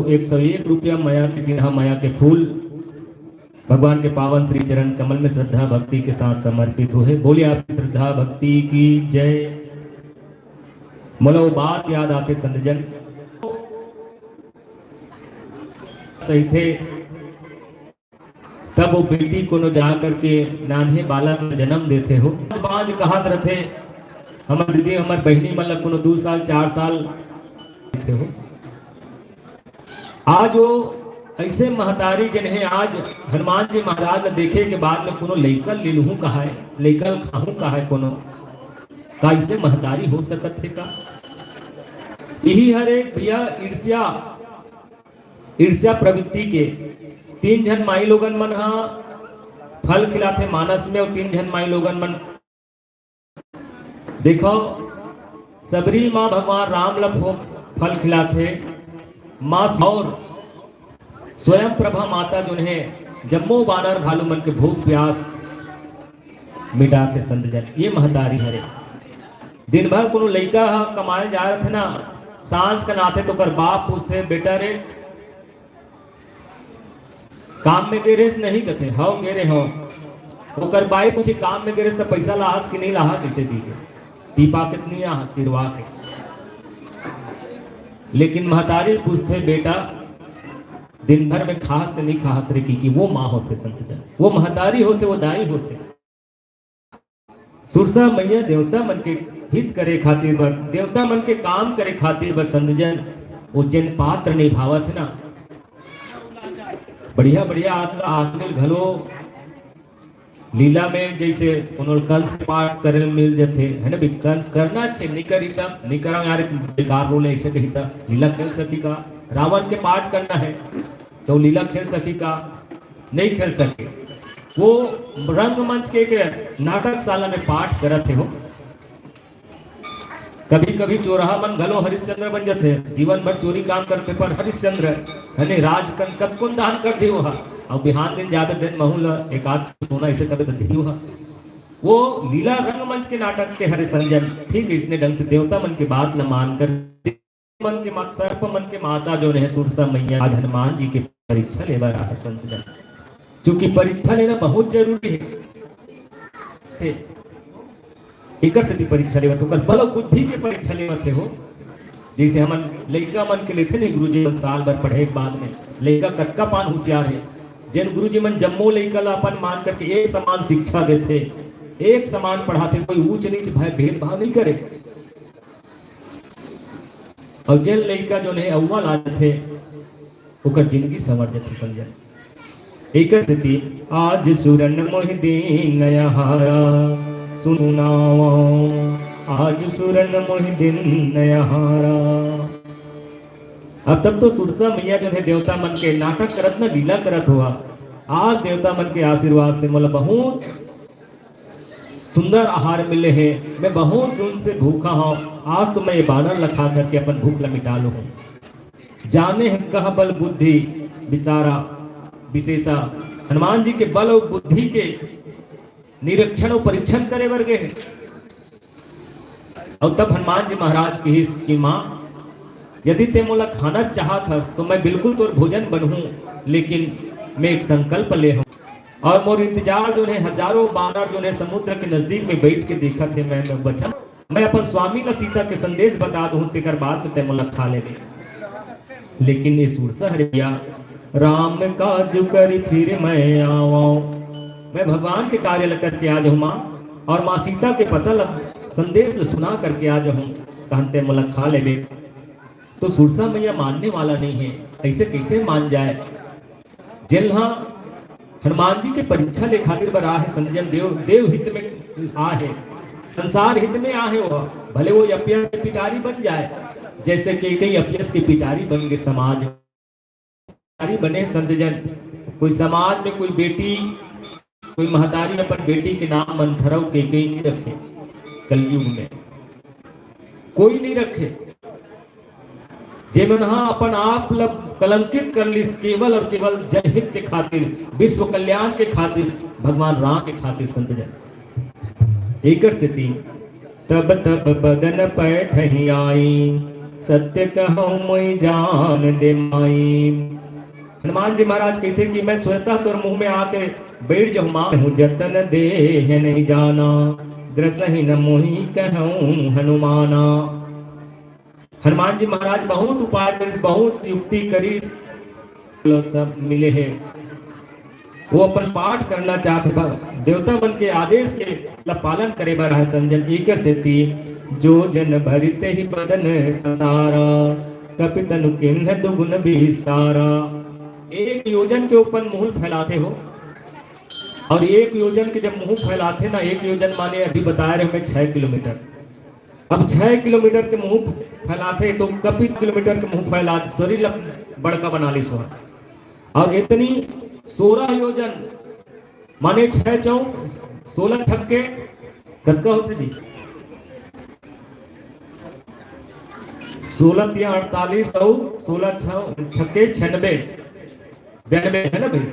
101 रुपया माया के चिन्ह माया के फूल भगवान के पावन श्री चरण कमल में श्रद्धा भक्ति के साथ समर्पित हुए। बोलिए आपकी श्रद्धा भक्ति की जय। मोला वो बात याद आते संतजन सही थे, तब वो बेटी को न जा करके नान्हे बालक को जन्म देते हो। बाज कहत रहते हमार दीदी हमार बहनी मतलब को 2 साल 4 साल देते हो। आज वो ऐसे महतारी जिन्हें आज हनुमान जी महाराज ने देखे के बाद में कोनो लैकल लिलहू कहा है, लैकल खाहू कहा है, कोनो का ऐसे महतारी हो सकत है का? यही हर एक भैया ईर्ष्या प्रवृत्ति के 3 जन माई लोगन मन हा फल खिलाते मानस में, और 3 जन माई लोगन मन देखो सबरी माँ भगवान राम लफो फल खिलाते माँ और स्वयं प्रभा माता जिन्हें जम्मो बानर भालू मन के भूख प्यास मिटाते संत जन। ये महतारी हरे दिन भर को लड़का कमाए जा रहे थे ना, सांझ का नाते तो कर बाप पूछते बेटा रे काम में गिरे नहीं कहते हाउ गिरे हो, वो कर बाई पूछे काम में गिरे तो पैसा लाहस कि नहीं लाहस, इसे दी के टीपा कितनी यहाँ सिरवा के। लेकिन महतारी पूछते बेटा दिन भर में खास नहीं खास रे की वो माँ होते संत जन, वो महतारी होते, वो दाई होते। सुरसा मैया देवता मन के हित करे खातिर बर, देवता मन के काम करे खातिर बर संत जन वो जिन पात्र निभावत है ना, बढ़िया बढ़िया आदमी घलो लीला में जैसे उन्होंने कंस के पाठ करे मिल जाते है ना, भी कंस करना अच्छे नहीं करी तब नहीं करा यार बेकार रोल ऐसे कही था लीला खेल सकी का, रावण के पाठ करना है तो लीला खेल सकी का, नहीं खेल सके। वो रंगमंच के नाटकशाला में पाठ करते हो। कभी कभी चोराहा मन घलो हरिश्चंद्र बन जाते, जीवन भर चोरी काम करते पर हरिश्चंद्र है राज कब कौन दान कर दियो हा, और बिहान दिन जावे दिन महूल एक आध सोना ऐसे कभी तो दियो हा। वो लीला रंगमंच के नाटक के हरे संजन ठीक इसने ढंग से देवता मन की बात न मानकर मन के माता सर्प मन के माता जो है सुरसा मैया आज हनुमान जी की परीक्षा ले रहा है संत जन, क्योंकि परीक्षा लेना बहुत जरूरी है। एक से परीक्षा लेवत हो बल बुद्धि के परीक्षा लेवते हो, जैसे हम लड़का मन के लेते नहीं गुरुजी मन साल भर पढ़े के बाद में लड़का कक्का पान होशियार है, जिन गुरुजी मन जम्मो लड़का ला अपन मान करके एक समान शिक्षा देते, एक समान पढ़ाते, कोई ऊंच नीच भय भेदभाव नहीं करे। और जिन लड़का जो है अव्वल आते थे ओकर जिंदगी संवर जाती समझे। एक स्थिति आज सुरन मोहि दीन नयहारा सुनाओ, आज सुरन मोहि दीन नयहारा। अब तब तो सुरसा मैया जो है देवता मन के नाटक करत ना लीला करत हुआ, आज देवता मन के आशीर्वाद से मतलब बहुत सुंदर आहार मिले हैं, मैं बहुत दिन से भूखा हूँ, आज तो मैं ये बानर लखा करके अपन भूख ला मिटा लूँ। जाने हैं कह बल बुद्धि विसारा विशेषा, हनुमान जी के बल और बुद्धि के निरीक्षण और परीक्षण करे वर्गे है। और तब हनुमान जी महाराज की माँ यदि ते मोला खाना चाहत हस तो मैं बिल्कुल तोर भोजन बनूं, लेकिन मैं एक संकल्प ले हूं। और मोर इंतजार जो है हजारों बानर जो है समुद्र के नजदीक में बैठ के देखा थे, मैं वचन मैं अपन स्वामी का सीता के संदेश बता दूं तेकर बाद में तय मुलक खा लेवे। लेकिन ये सुरसा हरिया राम काज कर फिर मैं आवाऊं, मैं भगवान के कार्य करके आ जाऊं माँ, और माँ सीता के पता संदेश सुना करके आ जाऊं, कहते मुलक खा लेवे। तो सुरसा मैया मानने वाला नहीं है, ऐसे कैसे मान जाए। जेल्हा हनुमान जी के परीक्षा ले खातिर बरा है संजन देव हित में आ है, संसार हित में आ है। वो भले वो अपयस के पिटारी बन जाए, जैसे कि कई अपयस के पिटारी बन गए समाज बने संतजन। कोई समाज में कोई बेटी कोई महतारी अपन बेटी के नाम मंथरव के नहीं रखे, कलयुग में कोई नहीं रखे। जेमन अपन आप कलंकित कर ली केवल और केवल जनहित के खातिर, विश्व कल्याण के खातिर, भगवान राम के खातिर संतजन। एकर से तीन तब तब बदन पैठ आई, सत्य कहूं मैं जान दे माई। हनुमान जी महाराज कहते कि मैं स्वतः तोर मुंह में आके बैठ जाऊं मां, हूं जतन दे है नहीं जाना, ग्रसहि न मोहि कहूं हनुमाना। हनुमान जी महाराज बहुत उपाय करी, बहुत युक्ति करी, सब मिले हैं। वो अपन पाठ करना चाहते, देवता मन के आदेश के पालन करे बर है संजन। एकर से ती जो जन भरिते ही बदन सारा, कपितनु किन्ह दुगुन विस्तारा। एक योजन के ऊपर मुंह फैलाते हो, और एक योजन के जब मुंह फैलाते ना, एक योजन माने अभी बता रहे हमें 6 किलोमीटर। अब 6 किलोमीटर के मुंह फैलाते तो कपित किलोमीटर के मुंह फैलाते, शरीर बड़का बना ली सोना। और इतनी 16 योजन माने 6 चौक 16 छक्के कतका होते जी, 16 या 48 और 16 छक्के 96 92 है ना भाई,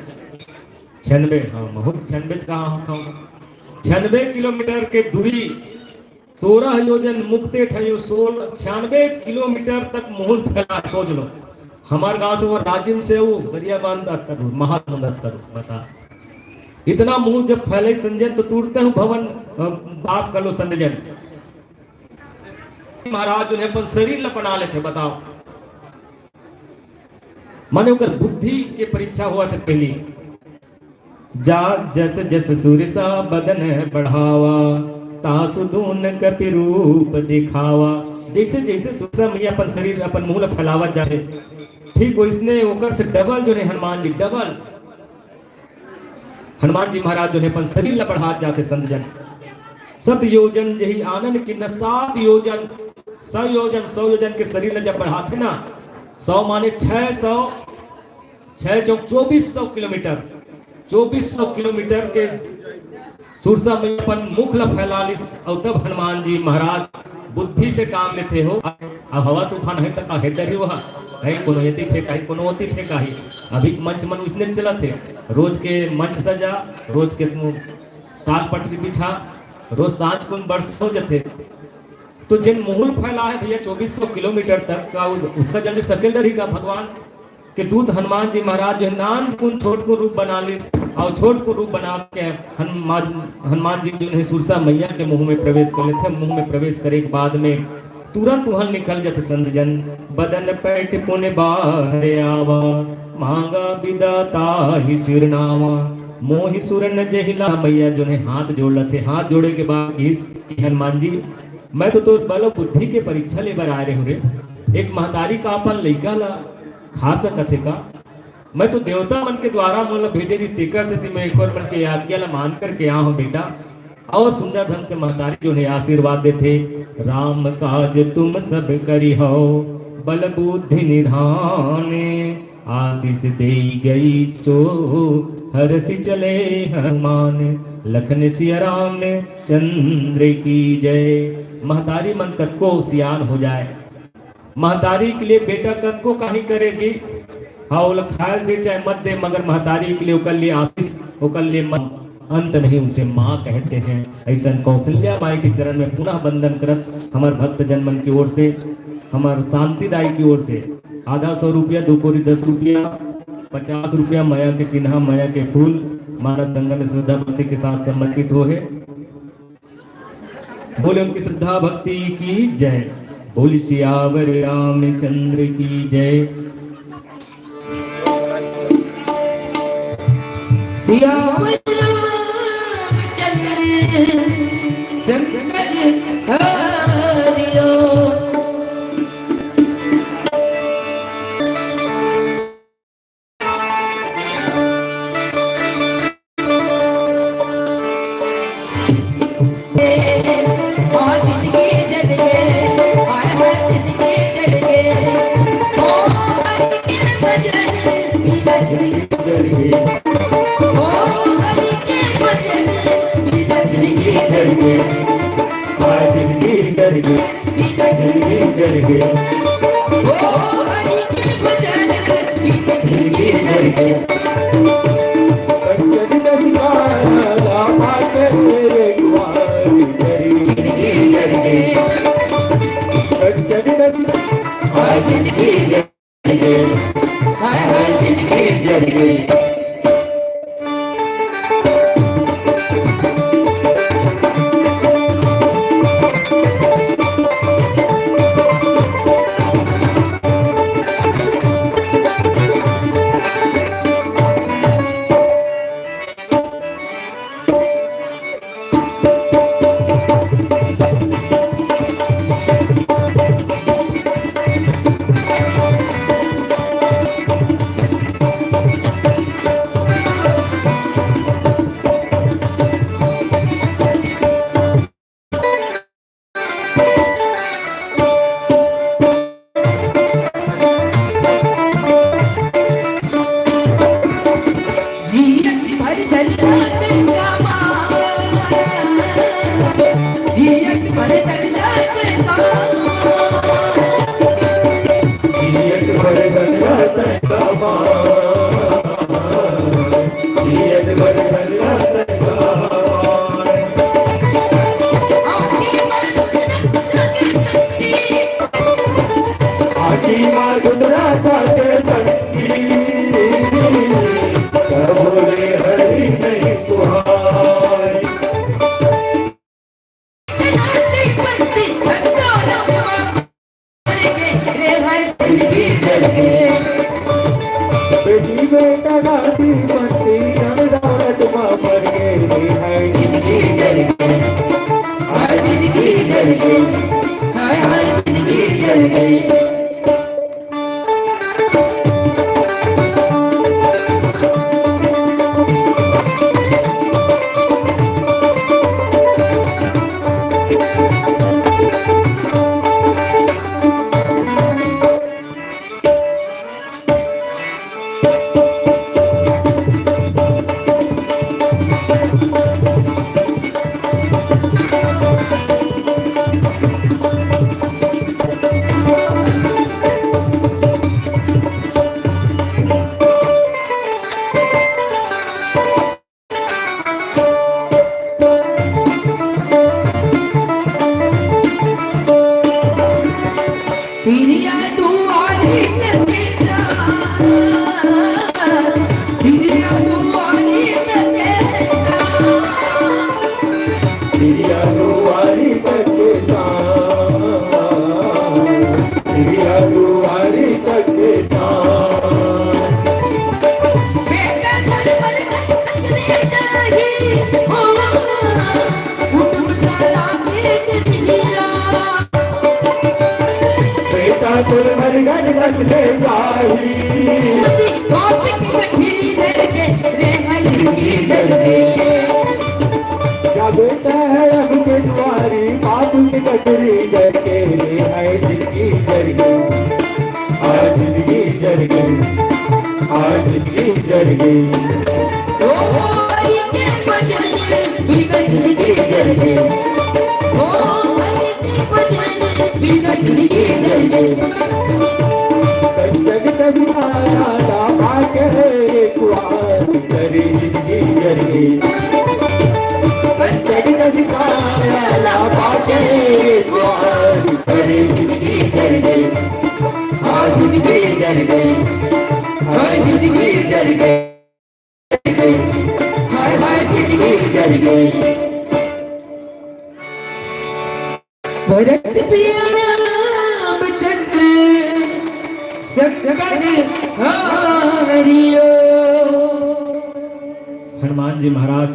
96। हाँ बहुत 96 कहाँ 96 किलोमीटर के दूरी, 16 योजन मुक्ते ठयो 96 किलोमीटर तक मुंह फैला। सोच लो हमारे गांव से वो राजिम से वो दरिया बांध करूँ महासमुंदर करूँ, बता इतना मुंह जब फैले संजन तो टूटते हूँ भवन बाप कर लो संजन। महाराज उन्हें अपन शरीर लपना लेते, बताओ माने उनका बुद्धि के परीक्षा हुआ था पहली। जा जैसे जैसे सूर्य सा बदन बढ़ावा, तासु दून कपि रूप दिखावा। जैसे जैसे सूर्य मैया अपन शरीर अपन मुंह फैलावत जाए, ठीक वैसने ओकर से डबल जो है हनुमान जी, डबल हनुमान जी महाराज जो है अपन शरीर ला बढ़ात जाते संतजन। 7 योजन जही आनंद की न 7 योजन 100 योजन 100 योजन के शरीर ला जब बढ़ाते ना, 100 माने 600 6 चौक 2400 किलोमीटर, 2400 किलोमीटर के सुरसा में अपन मुख ला फैला ली। और तब हनुमान जी महाराज बुद्धि से काम लेते हो। अब हवा तूफान है तक है डरी वहा है, कोनो यति फेंकाही कोनो ओती फेंकाही। अभी मंच मन उसने चला थे, रोज के मंच सजा, रोज के ताल पटरी बिछा, रोज सांझ को बरस हो जाते। तो जिन मुहुल फैला है भैया 2400 किलोमीटर तक का, उसका जल्दी सेकेंडरी का भगवान के दूत हनुमान जी महाराज जो नान कुन छोट को रूप बना ली, और छोट को रूप बना के हनुमान जी जो है सुरसा मैया के मुंह में प्रवेश कर लेते। मुंह में प्रवेश करे के बाद में तुरंत वहां निकल जाते संतजन। बदन पैठ पुण्य बाहर आवा, मांगा विदाता ही सिरनावा, मोहि सुरन जहिला। मैया जो है हाथ जोड़ लेते, हाथ जोड़े के बाद हनुमान जी मैं तो बल बुद्धि के परीक्षा ले बर आ रहे हो रे। एक महतारी का अपन लइका ला खा सकते का, मैं तो देवता मन के द्वारा मतलब भेजे जी तेकर से मैं एक और मन के आज्ञा ला मान करके आ हूं बेटा। और सुंदर ढंग से महतारी जो है आशीर्वाद देते, राम काज तुम सब करी हो, बल बुद्धि निधाने, आशीष दे गई तो हरसि चले हनुमान, लखन सिया राम चंद्र की जय। महतारी मन कतको सियान हो जाए, महतारी के लिए बेटा कतको काही करेगी, हाँ वो खाए दे चाहे मत दे, मगर महतारी के लिए ओकर लिए आशीष, ओकर लिए अंत नहीं, उसे माँ कहते हैं। ऐसा कौशल्या माई के चरण में पुनः वंदन करत हमार भक्त जनमन की ओर से, हमार शांतिदाई की ओर से आधा 100 रुपया, 2 कोरी 10 रुपया, 50 रुपया माया के चिन्ह, माया के फूल मानस संगम में श्रद्धा भक्ति के साथ समर्पित हो है। बोले उनकी श्रद्धा भक्ति की जय। बोल सियावर रामचंद्र की जय। सियावर रामचंद्र शंकर हरिओ। कहते प्रिया रामचंद्र सकल हारियो। हनुमान जी महाराज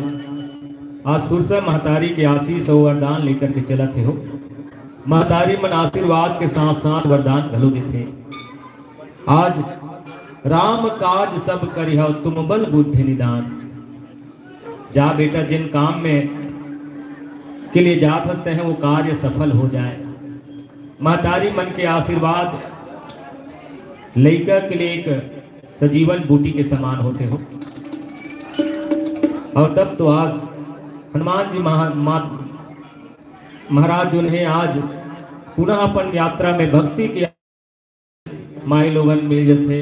आज सुरसा महतारी के आशीष और वरदान लेकर के चलत हो। महतारी मन आशीर्वाद के साथ साथ वरदान घलो देते। आज राम काज सब करिह तुम बल बुद्धि निदान। जा बेटा, जिन काम में के लिए जात हंसते हैं वो कार्य सफल हो जाए। महतारी मन के आशीर्वाद लइका के लिए एक सजीवन बूटी के समान होते हो। और तब तो आज हनुमान जी महाराज जिन्हें आज पुनः अपन यात्रा में भक्ति के माई लोगन मिल जाते।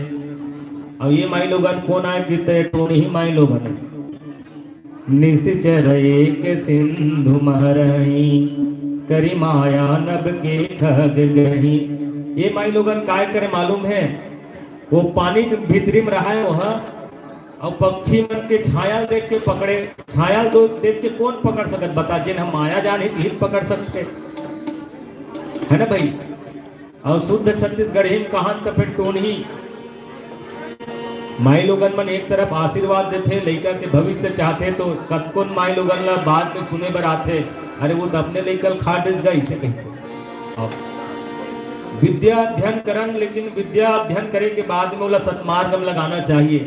और ये माई लोगन कौन आए कीते टोन ही माई लोगन निश्चर एक सिंधु महरही करी माया नभ के खग गही। ये माई लोगन काय करे मालूम है, वो पानी के भीतरी में रहा है वह, और पक्षी मन के छाया देख के पकड़े। छाया दो देख के कौन पकड़ सकत बता, जिन हम माया जाने ही पकड़ सकते है ना भाई। और शुद्ध छत्तीसगढ़ी में कहान तो फिर टोन ही माई लोगन मन एक तरफ आशीर्वाद देते, लइका के भविष्य चाहते तो कतकोन माई लोगन ला बात में सुने बर आते। अरे वो तो अपने लइका खाट गए इसे कहते। विद्या अध्ययन करन, लेकिन विद्या अध्ययन करे के बाद में बोला सत्मार्ग में लगाना चाहिए,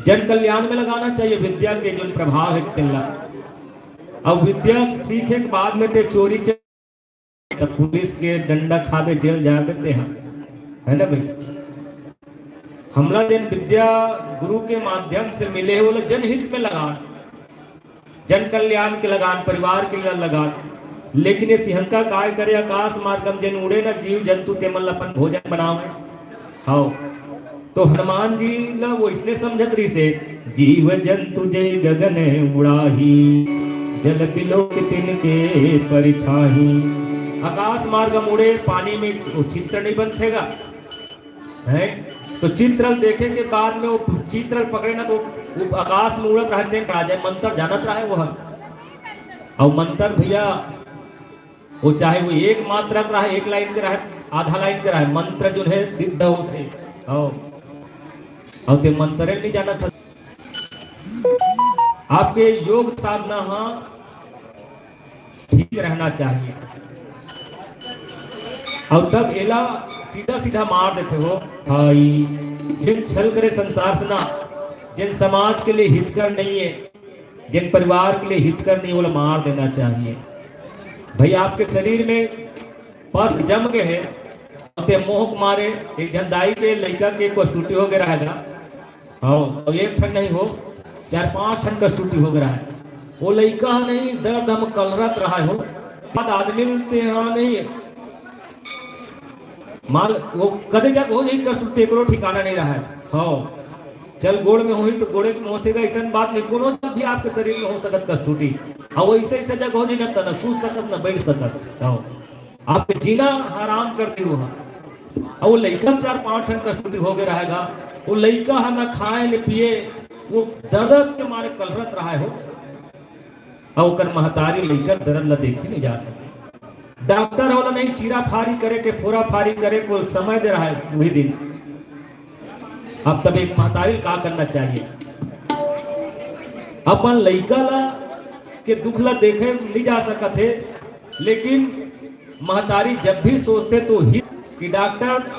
जन कल्याण में लगाना चाहिए। विद्या के जो प्रभाव है तिल्ला, और विद्या सीखे के बाद में ते चोरी तो पुलिस के डंडा खावे जेल जा देते हैं, है ना भाई। हमला जन विद्या गुरु के माध्यम से मिले वो जनहित में लगान, जन कल्याण के लगान, परिवार के लिए लगान। लेकिन ये सिंहका काय करे, आकाश मार्गम जन उड़े न जीव जंतु तेमल अपन भोजन बनावे। हाँ, तो हनुमान जी ला वो इसने समझत रही से जीव जंतु जय गगन उड़ाही जल बिलोक तिनके परिछाही। आकाश मार्गम उड़े, पानी में वो चित्र नहीं बनतेगा है। तो चित्र देखे के बाद में वो चित्र पकड़े ना तो वो आकाश में उड़त रहते हैं, जाए मंत्र जानत रहा है वह। और मंत्र भैया वो चाहे वो एक मात्रा का रहे, एक लाइन का रहे, आधा लाइन का रहे, मंत्र जो है सिद्ध होते। और ते मंत्र नहीं जाना था। आपके योग साधना ठीक रहना चाहिए। और तब एला सीधा सीधा मार देते हो भाई, जिन छल करे संसार से ना, जिन समाज के लिए हितकर नहीं है, जिन परिवार के लिए हितकर नहीं, वो मार देना चाहिए। भाई आपके शरीर में पस जम गए है, मोह मारे एक झंडाई के लड़का के कस्तूटी हो गया रहेगा। और एक ठन नहीं हो, 4-5 ठन कस्तूटी हो गया है। वो लड़का नहीं दर्द हम कलरत रहा हो, बाद आदमी मिलते हैं नहीं माल वो कदे जग हो नहीं कस्तूटी करो ठिकाना नहीं रहा है। हाँ, चल गोड़ में हुई तो गोड़े में होतेगा, ऐसा बात नहीं। कोनो जब भी आपके शरीर में हो सकत कस्तूटी, और वैसे ऐसे जग हो जाएगा ना सूझ सकत ना बैठ सकत। आपके जीना हराम करती हो। और वो लड़का 4-5 ठन कस्तूटी हो गया रहेगा। वो लड़का है ना खाए न पिए, वो दर्द के मारे कलरत रहा हो। और महतारी लड़का दर्द ला देखे नहीं जा सकते। डॉक्टर वाला नहीं चीरा फारी करे के फोरा फारी करे को समय दे रहा है वही दिन। अब तब एक महतारी का करना चाहिए, अपन लड़का ला के दुख ला देखे नहीं जा सकते थे। लेकिन महतारी जब भी सोचते तो ही कि डॉक्टर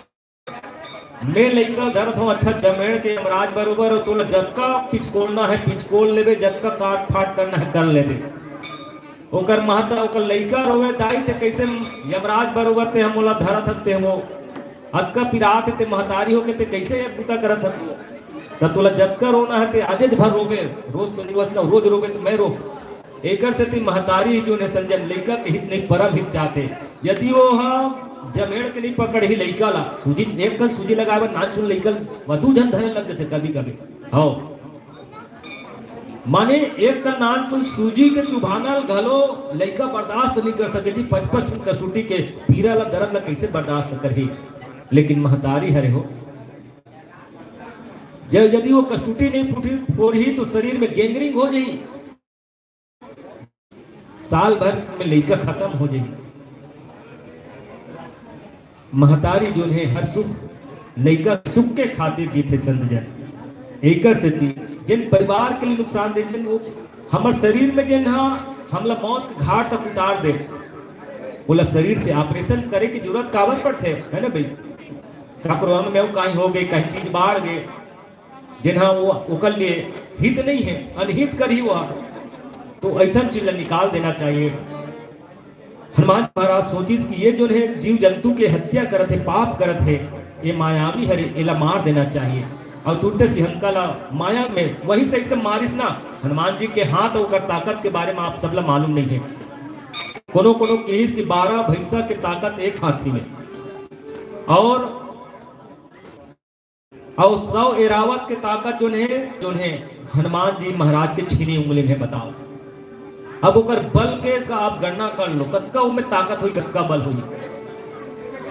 में लड़का दर्द हो अच्छा जमेड़ के यमराज बरोबर हो, तो जतका पिचकोलना है पिचकोल लेवे, जतका काट फाट करना है कर लेवे। ओकर महता ओकर लइका रोवे दाई ते कैसे यमराज बरोबर ते हमला धरत हते हो, अक्का पिरात ते महतारी हो के ते कैसे एक बुता करत हते। त तोला जतका रोना है ते आजेज भर रोवे, रोज तो दिवस ना रोज रोवे तो मैं रो। एकर से ती महतारी जो ने संजन लइका के हित नहीं परम हित चाहते। यदि वो जमेड़ के नहीं पकड़ ही लइका ला सूजी एक कल सूजी लगावे नान चुन लइका वधु जन धरे लग जाते कभी कभी। हाँ, माने एक का नान कोई सूजी के चुभाना घलो लइका बर्दाश्त नहीं कर सके थी। 55 कस्तूटी के पीरा ला दर्द ला कैसे बर्दाश्त करही। लेकिन महतारी हरे हो, जब यदि वो कस्तूटी नहीं फोड़ी तो शरीर में गैंग्रीन हो जाई, साल भर में लइका खत्म हो जाई। महतारी जो है हर सुख लइका सुख के खातिर की थे संत जन एकर से थी जिन परिवार के लिए नुकसान दे जिन वो हमार शरीर में जिन हमला मौत के घाट तक उतार दे बोला शरीर से ऑपरेशन करे की जरूरत काबर पड़ते है ना भाई ठाकुर अंग में कहीं हो गए कहीं चीज बाढ़ गए जिन्हा वो ओकर लिए हित नहीं है अनहित कर ही हुआ तो ऐसा चीज निकाल देना चाहिए। हनुमान महाराज सोचिस कि ये जो है जीव जंतु के हत्या करत है पाप करत है ये मायावी हरे एला मार देना चाहिए और तुरते सिंहका ला माया में वही से ऐसे मारिस ना हनुमान जी के हाथ और ताकत के बारे में आप सबला मालूम नहीं है कोनो कोनो केस की 12 भैंसा की ताकत एक हाथी में और 100 एरावत की ताकत जो है हनुमान जी महाराज के छीनी उंगली में बताओ अब ओकर बल के का आप गणना कर लो कतका उनमें ताकत हुई कतका बल हुई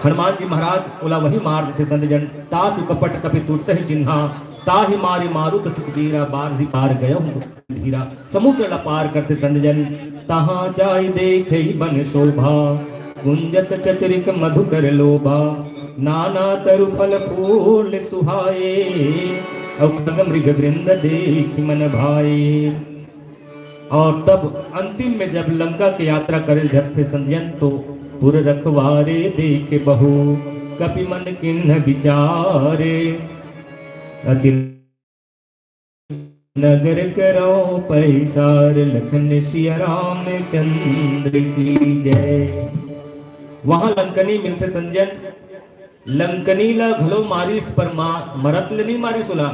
हनुमान जी महाराज ओला वही मार देते संत जन तासु कपट कपि तुरते ही चिन्हा ताहि मारी मारुत सुखबीरा बार ही पार गयो धीरा समुद्र ला पार करते संत जन तहां जाय देखे बन शोभा गुंजत चचरिक मधुकर लोभा नाना तरु फल फूल सुहाए और खग मृग वृंद देखि मन भाए। और तब अंतिम में जब लंका की यात्रा करे जब थे संजन तो पुर रखवारे देखे बहु कपि मन किन्ह विचारे अति नगर करो पैसार लखन सिया राम चंद्र की जय। वहां लंकनी मिलते संजन लंकनी ला घलो मारिस पर मरत ले नहीं मारिस ओला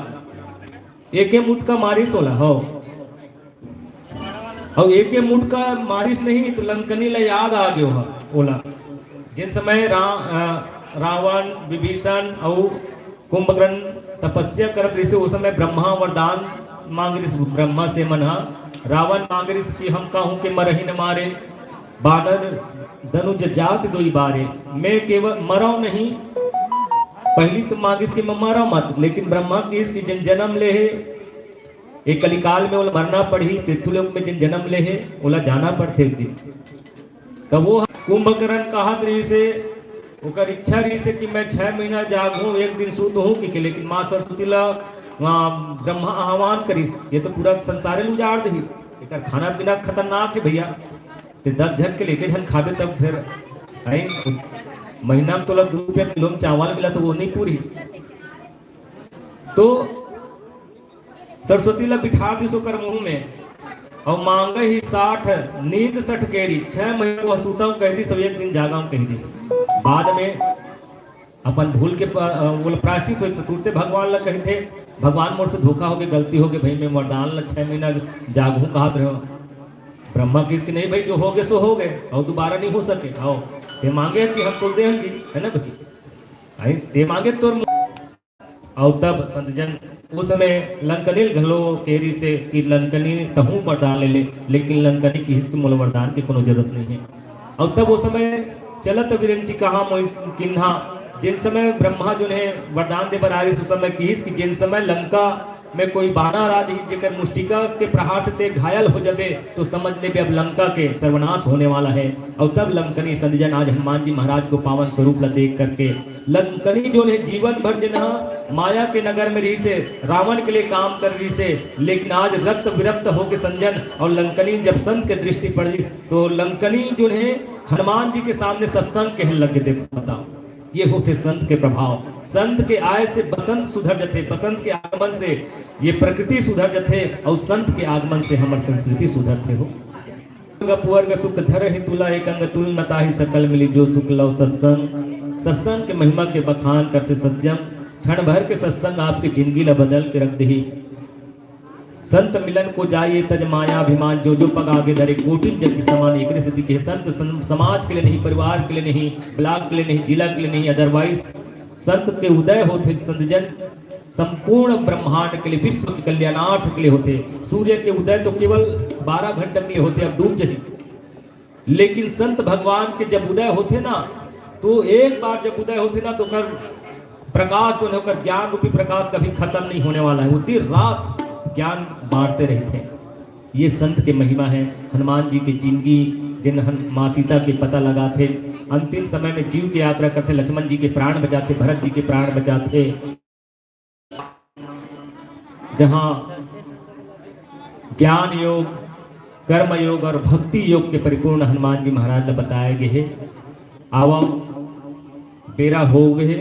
एक मुटका मारिस ओला हो और एक मुटका मारिस नहीं तो लंकनी ला याद आ गयो हा ओला जिस समय रावण विभीषण और कुंभकर्ण तपस्या करत रही उस समय ब्रह्मा वरदान मांग रही ब्रह्मा से मना रावण मांग रही कि हम कहूं के मरही न मारे बानर धनुज जात दोई बारे मैं केवल मराऊ नहीं पहली तो मांगिस कि मैं मरा मत लेकिन ब्रह्मा की इसकी जन जन्म ले है एक कलिकाल में ओला मरना पड़ी पृथ्वीलोक में जिन जन्म ले है ओला जाना पड़ते तो वो कुंभकर्ण कहा रही से ओकर इच्छा रही से कि मैं 6 महीना जागूं एक दिन सूत हूं कि लेकिन मां सरस्वती ला ब्रह्मा आह्वान करी ये तो पूरा संसार उजाड़ दी एक खाना पीना खतरनाक है भैया तो 10 झन के लेके झन खाबे तब फिर महीना में तो 2 रुपया किलो में चावल मिला तो वो नहीं पूरी तो सरस्वती ला बिठा दी सोकर मुंह में और मांगे ही 60 नींद 60 केरी 6 महीने वह सूता कह दी सब एक दिन जागा कह दी बाद में अपन भूल के वो प्रायश्चित हो तुरते भगवान ला कहे थे भगवान मोर से धोखा हो गया गलती हो गई भाई मैं वरदान ला 6 महीना जागू कहा रहे हो ब्रह्मा किसके नहीं भाई जो हो गए सो हो गए और दोबारा नहीं हो सके आओ ते मांगे कि हम कुल दे जी है ना भाई ते मांगे तोर और तब संत जन उस समय लंकनी घलो केरी से कि लंकनी तहु वरदान ले लेकिन लंकनी की हिस्क मूल वरदान की कोनो जरूरत नहीं है और तब उस समय चलत विरंची कहा मोइस किन्हा जिन समय ब्रह्मा जो है वरदान दे बना रही उस समय की हिस्क जिन समय लंका में कोई बानर आदि जेकर मुष्टिका के प्रहार से ते घायल हो जाबे तो समझ ले अब लंका के सर्वनाश होने वाला है और तब लंकनी संजन आज हनुमान जी महाराज को पावन स्वरूप ला देख करके लंकनी जो है जीवन भर जिन्हा माया के नगर में रही से रावण के लिए काम कर रही से लेकिन आज रक्त विरक्त होके संजन और लंकनी जब संत के दृष्टि पड़ी तो लंकनी जो है हनुमान जी के सामने सत्संग कहने लगे देखो बताओ ये होते संत के प्रभाव संत के आय से बसंत सुधर जाते बसंत के आगमन से ये प्रकृति सुधर जाते और संत के आगमन से हमार संस्कृति सुधरते हो पुअर्ग सुख धर ही तुला एक अंग तुल नता ही सकल मिली जो सुख लव सत्संग सत्संग के महिमा के बखान करते सज्जम क्षण भर के सत्संग आपकी जिंदगी ला बदल के रख दी संत मिलन को जाइए तज माया अभिमान जो जो पग आगे धरे कोटिन जग के समान एक सिद्धि के संत समाज के लिए नहीं परिवार के लिए नहीं ब्लॉक के लिए नहीं जिला के लिए नहीं अदरवाइज संत के उदय होते संतजन संपूर्ण ब्रह्मांड के लिए विश्व के कल्याणार्थ के लिए होते सूर्य के उदय तो केवल 12 घंटे के लिए होते अब डूब जाए लेकिन संत भगवान के जब उदय होते ना तो एक बार जब उदय होते ना तो कर प्रकाश जो होकर ज्ञान रूपी प्रकाश कभी खत्म नहीं होने वाला है वो दिन रात ज्ञान बांटते रहते हैं ये संत के महिमा है हनुमान जी की जिंदगी जिन माँ सीता के पता लगा थे, अंतिम समय में जीव की यात्रा करते, लक्ष्मण जी के प्राण बचाते, भरत जी के प्राण बचाते। जहां ज्ञान योग, कर्म योग और भक्ति योग के परिपूर्ण हनुमान जी महाराज ने बताए गए हैं। आवा बेरा हो गए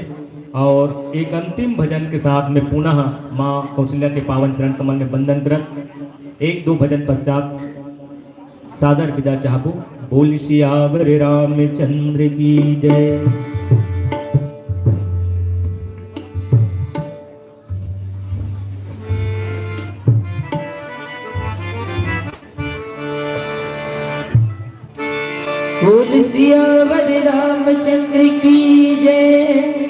और एक अंतिम भजन के साथ में पुनः माँ कौशल्या के पावन चरण कमल में बंदन करत एक दो भजन पश्चात सादर विदा चाहबो। बोल सियावर रामचंद्र की जय। बोल सियावर रामचंद्र की जय।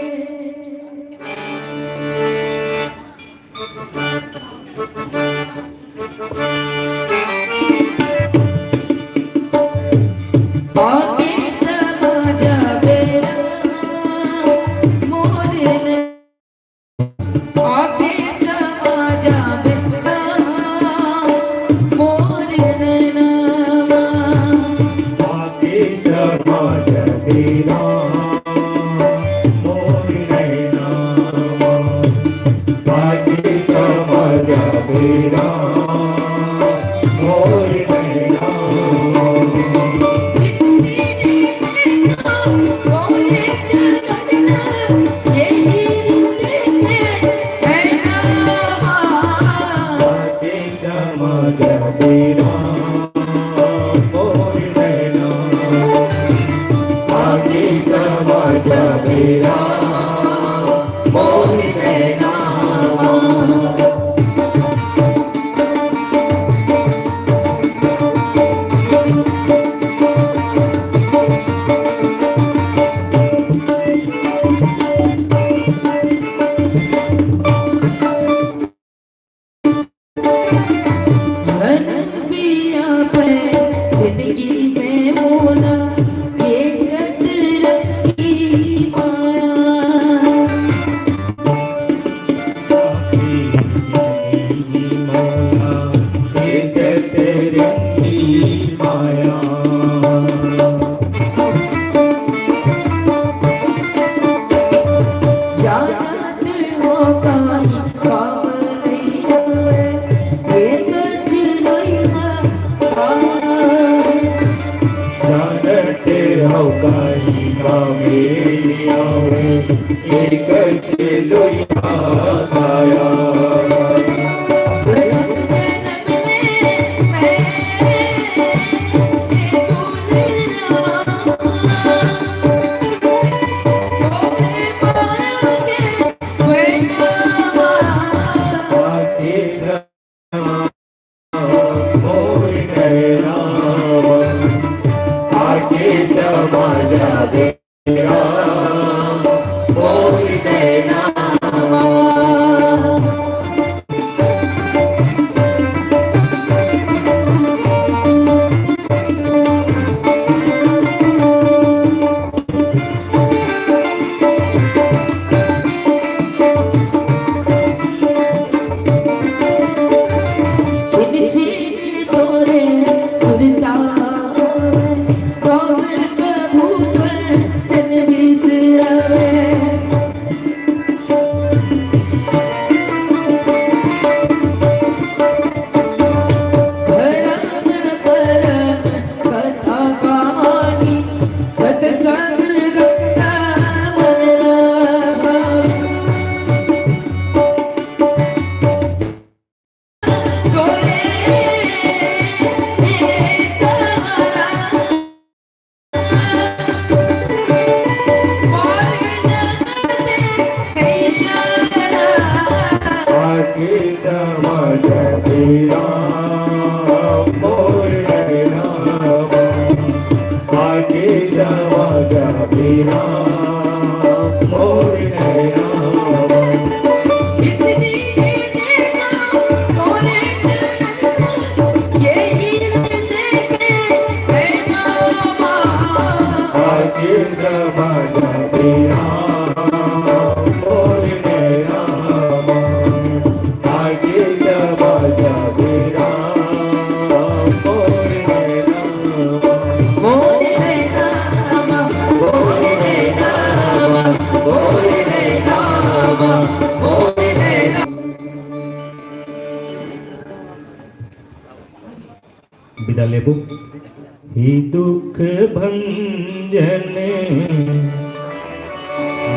ही दुख भंजन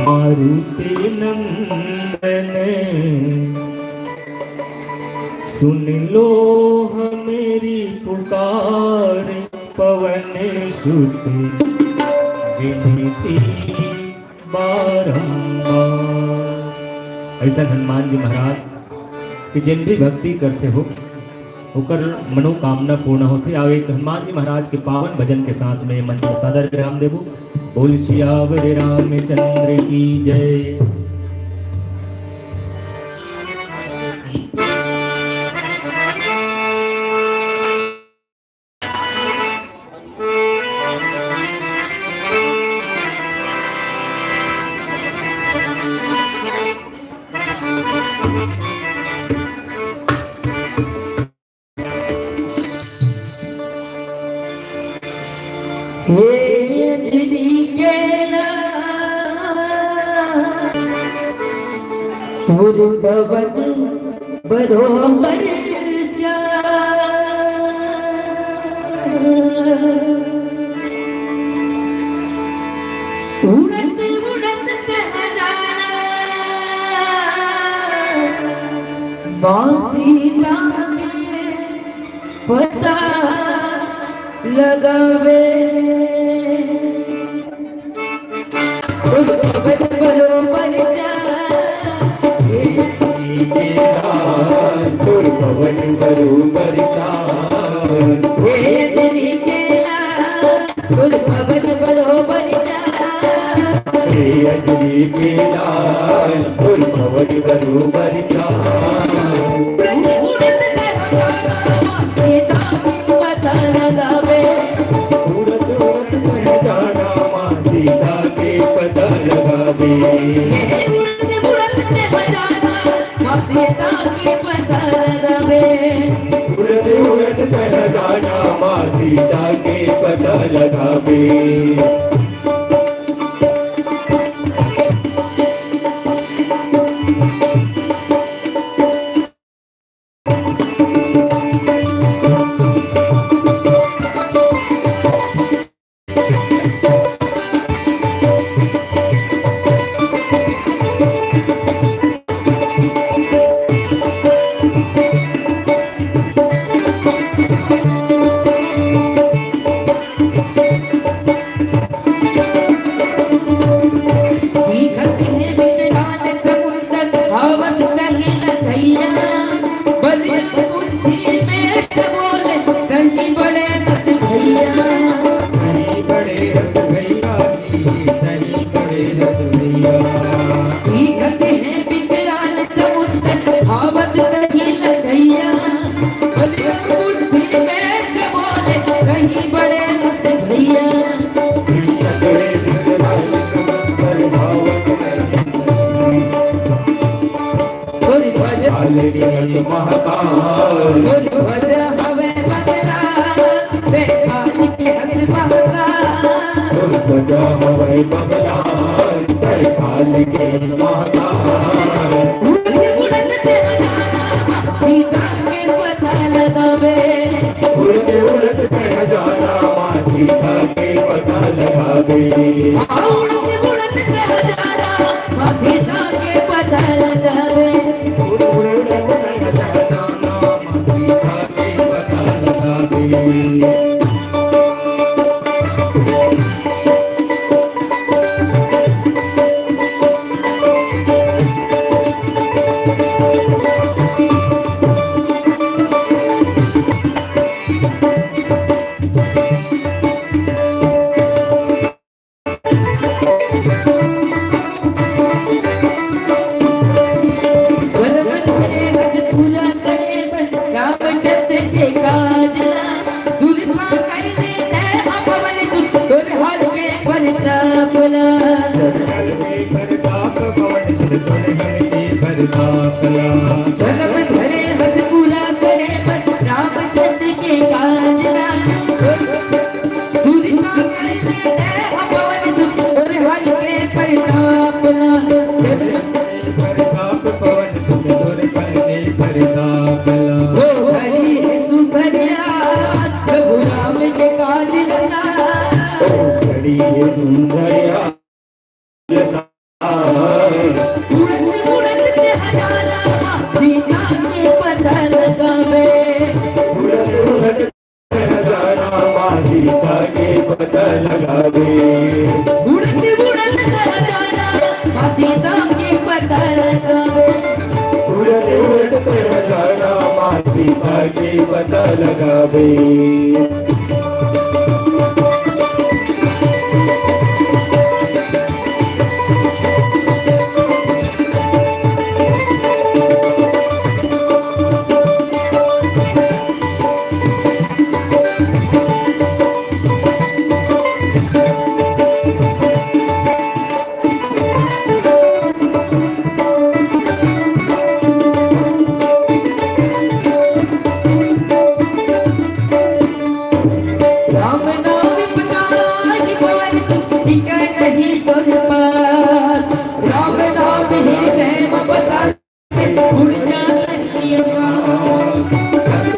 मारुति नंदन, सुन लो मेरी पुकार पवन सुत विनती बारंबार। ऐसा हनुमान जी महाराज कि जिन भी भक्ति करते हो होकर मनोकामना पूर्ण होते। आओ एक हनुमान जी महाराज के पावन भजन के साथ में मंच में सादर राम देवो। बोल सियावर रामचंद्र की जय। पवन बरोबर उड़त उड़त हजारा सीता पता लगावे बरोबर पवन बरोबर पवन बरोबर अंजलि के लाल पवन बरोबर सीता पता लगावे उड़त उड़त जाना माँ सीता के पता लगावे सीता के पता लगावे उड़त उड़त जाना माँ सीता के पता लगावे प्रभु राम के पता लगावे। राम नाम पताई पवन सुख नहीं तुझ पार। राम नाम ही प्रेम बसा उड़ जाती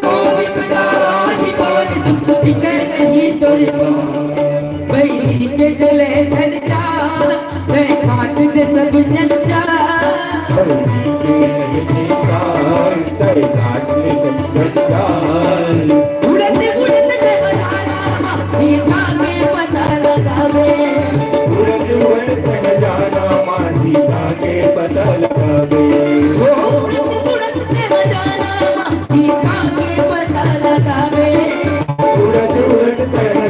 को विपदाई पवन सुख नहीं तुझ पार। वही के चले छन जा मैं काट दे सब जंजा। उड़ते उड़ते जाना सीता के पता लगावे। सीता के पता लगावे। उड़ते उड़ते जाना सीता के पता लगावे। उड़त उड़त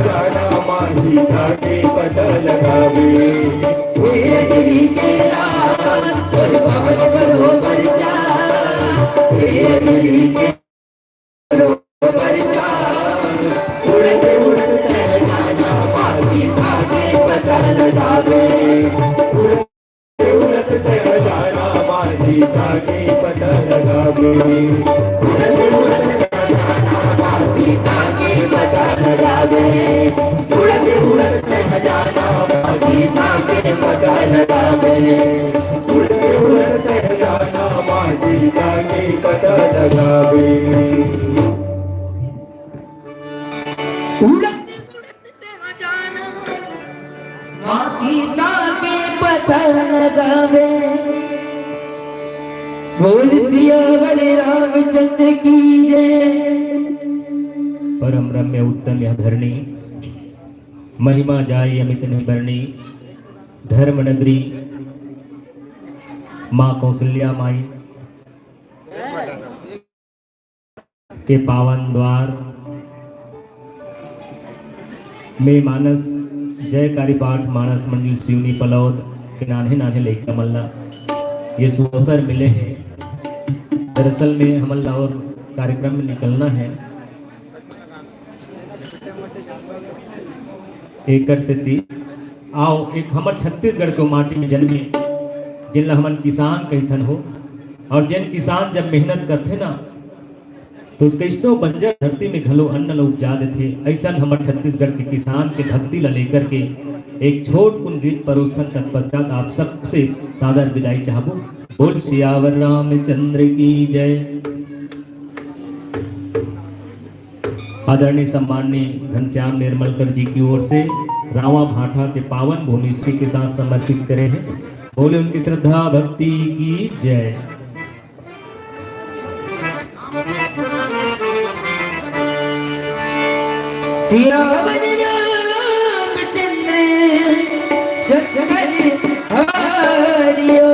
जाना माँ सीता के पता लगावे। तेरे दिल के लाल और बाबल बरोबर जा। तेरे दिल के बरोबर जा। उड़ते उड़ते जाना माँ सीता के पता लगावे। उड़त जाना माँ सीता के पता लगावे। उड़ते उड़ते जाना माँ सीता के पता लगावे। उड़ते उड़ते जाना माँ सीता के पता लगावे। उड़ते उड़ते जाना माँ सीता के पता लगावे। उड़ते उड़ते जाना माँ सीता के पता लगावे। बोल सियावर रामचंद्र की जय। परम रम्य उत्तम यह धरणी, महिमा जाय अमित निबरणी। धर्म नगरी माँ कौशल्या माई के पावन द्वार में मानस जयकारी पाठ मानस मंडल सिवनी पलौद के नान्हे नान्हे लेकर मल्ला ये सुअवसर मिले हैं। दरअसल में हमल्ला और कार्यक्रम में निकलना है। एकड़ से ती आओ एक हमर छत्तीसगढ़ को माटी में जन्मे जिन हमन किसान कहथन हो। और जिन किसान जब मेहनत करते ना तो कैसो बंजर धरती में घलो अन्न ल उपजा देते। ऐसा हमर छत्तीसगढ़ के किसान के भक्ति ला लेकर के एक छोट कुन गीत परोस्थन तत्पश्चात आप सबसे सादर विदाई चाहबो। बोल सियावर रामचंद्र की जय। आदरणीय सम्माननीय घनश्याम निर्मलकर जी की ओर से रावा भाठा के पावन भूमि श्री के साथ समर्पित करे हैं। बोले उनकी श्रद्धा भक्ति की जय। सियावर रामचंद्र सखर हरियो।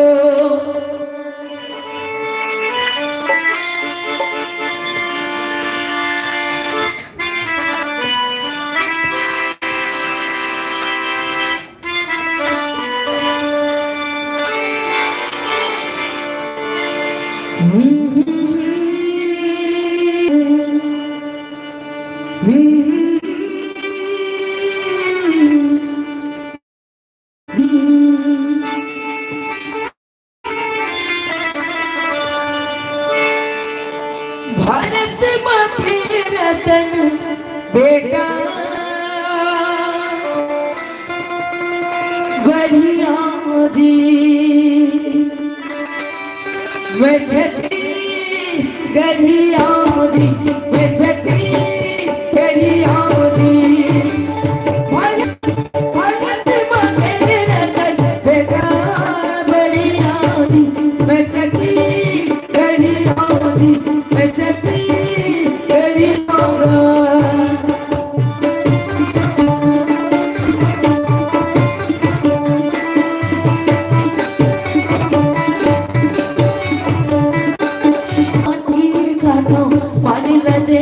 भारत माथे रतन बेटा बढ़िया जी। मैं छत्री गढ़िया जी। मैं छत्री गढ़िया जी। भारत माथे रतन बेटा बढ़िया जी। मैं छत्री गढ़िया जी। मैं छत्री गढ़िया। पानी लदे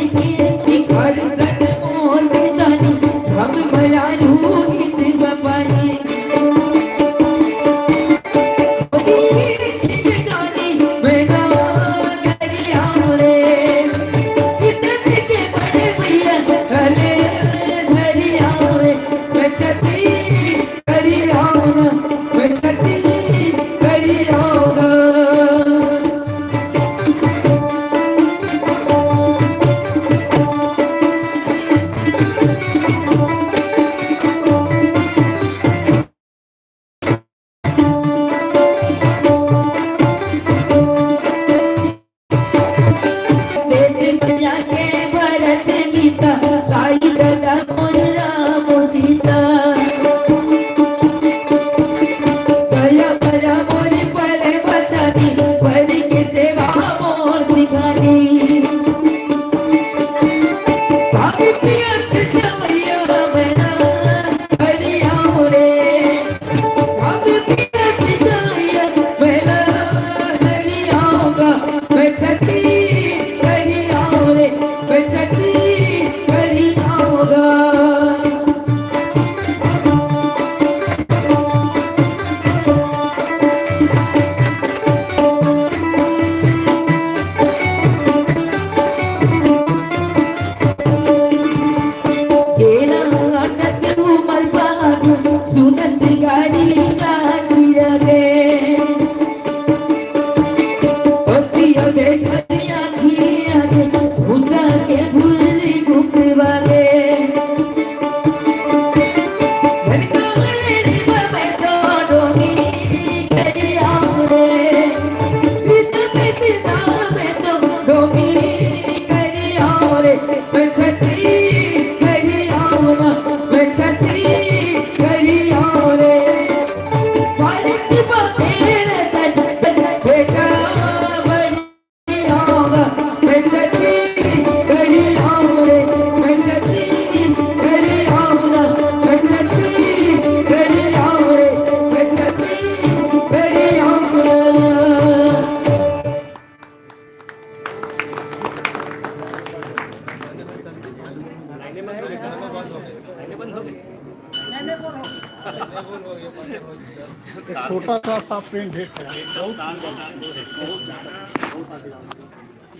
छोटा सा प्रिंट है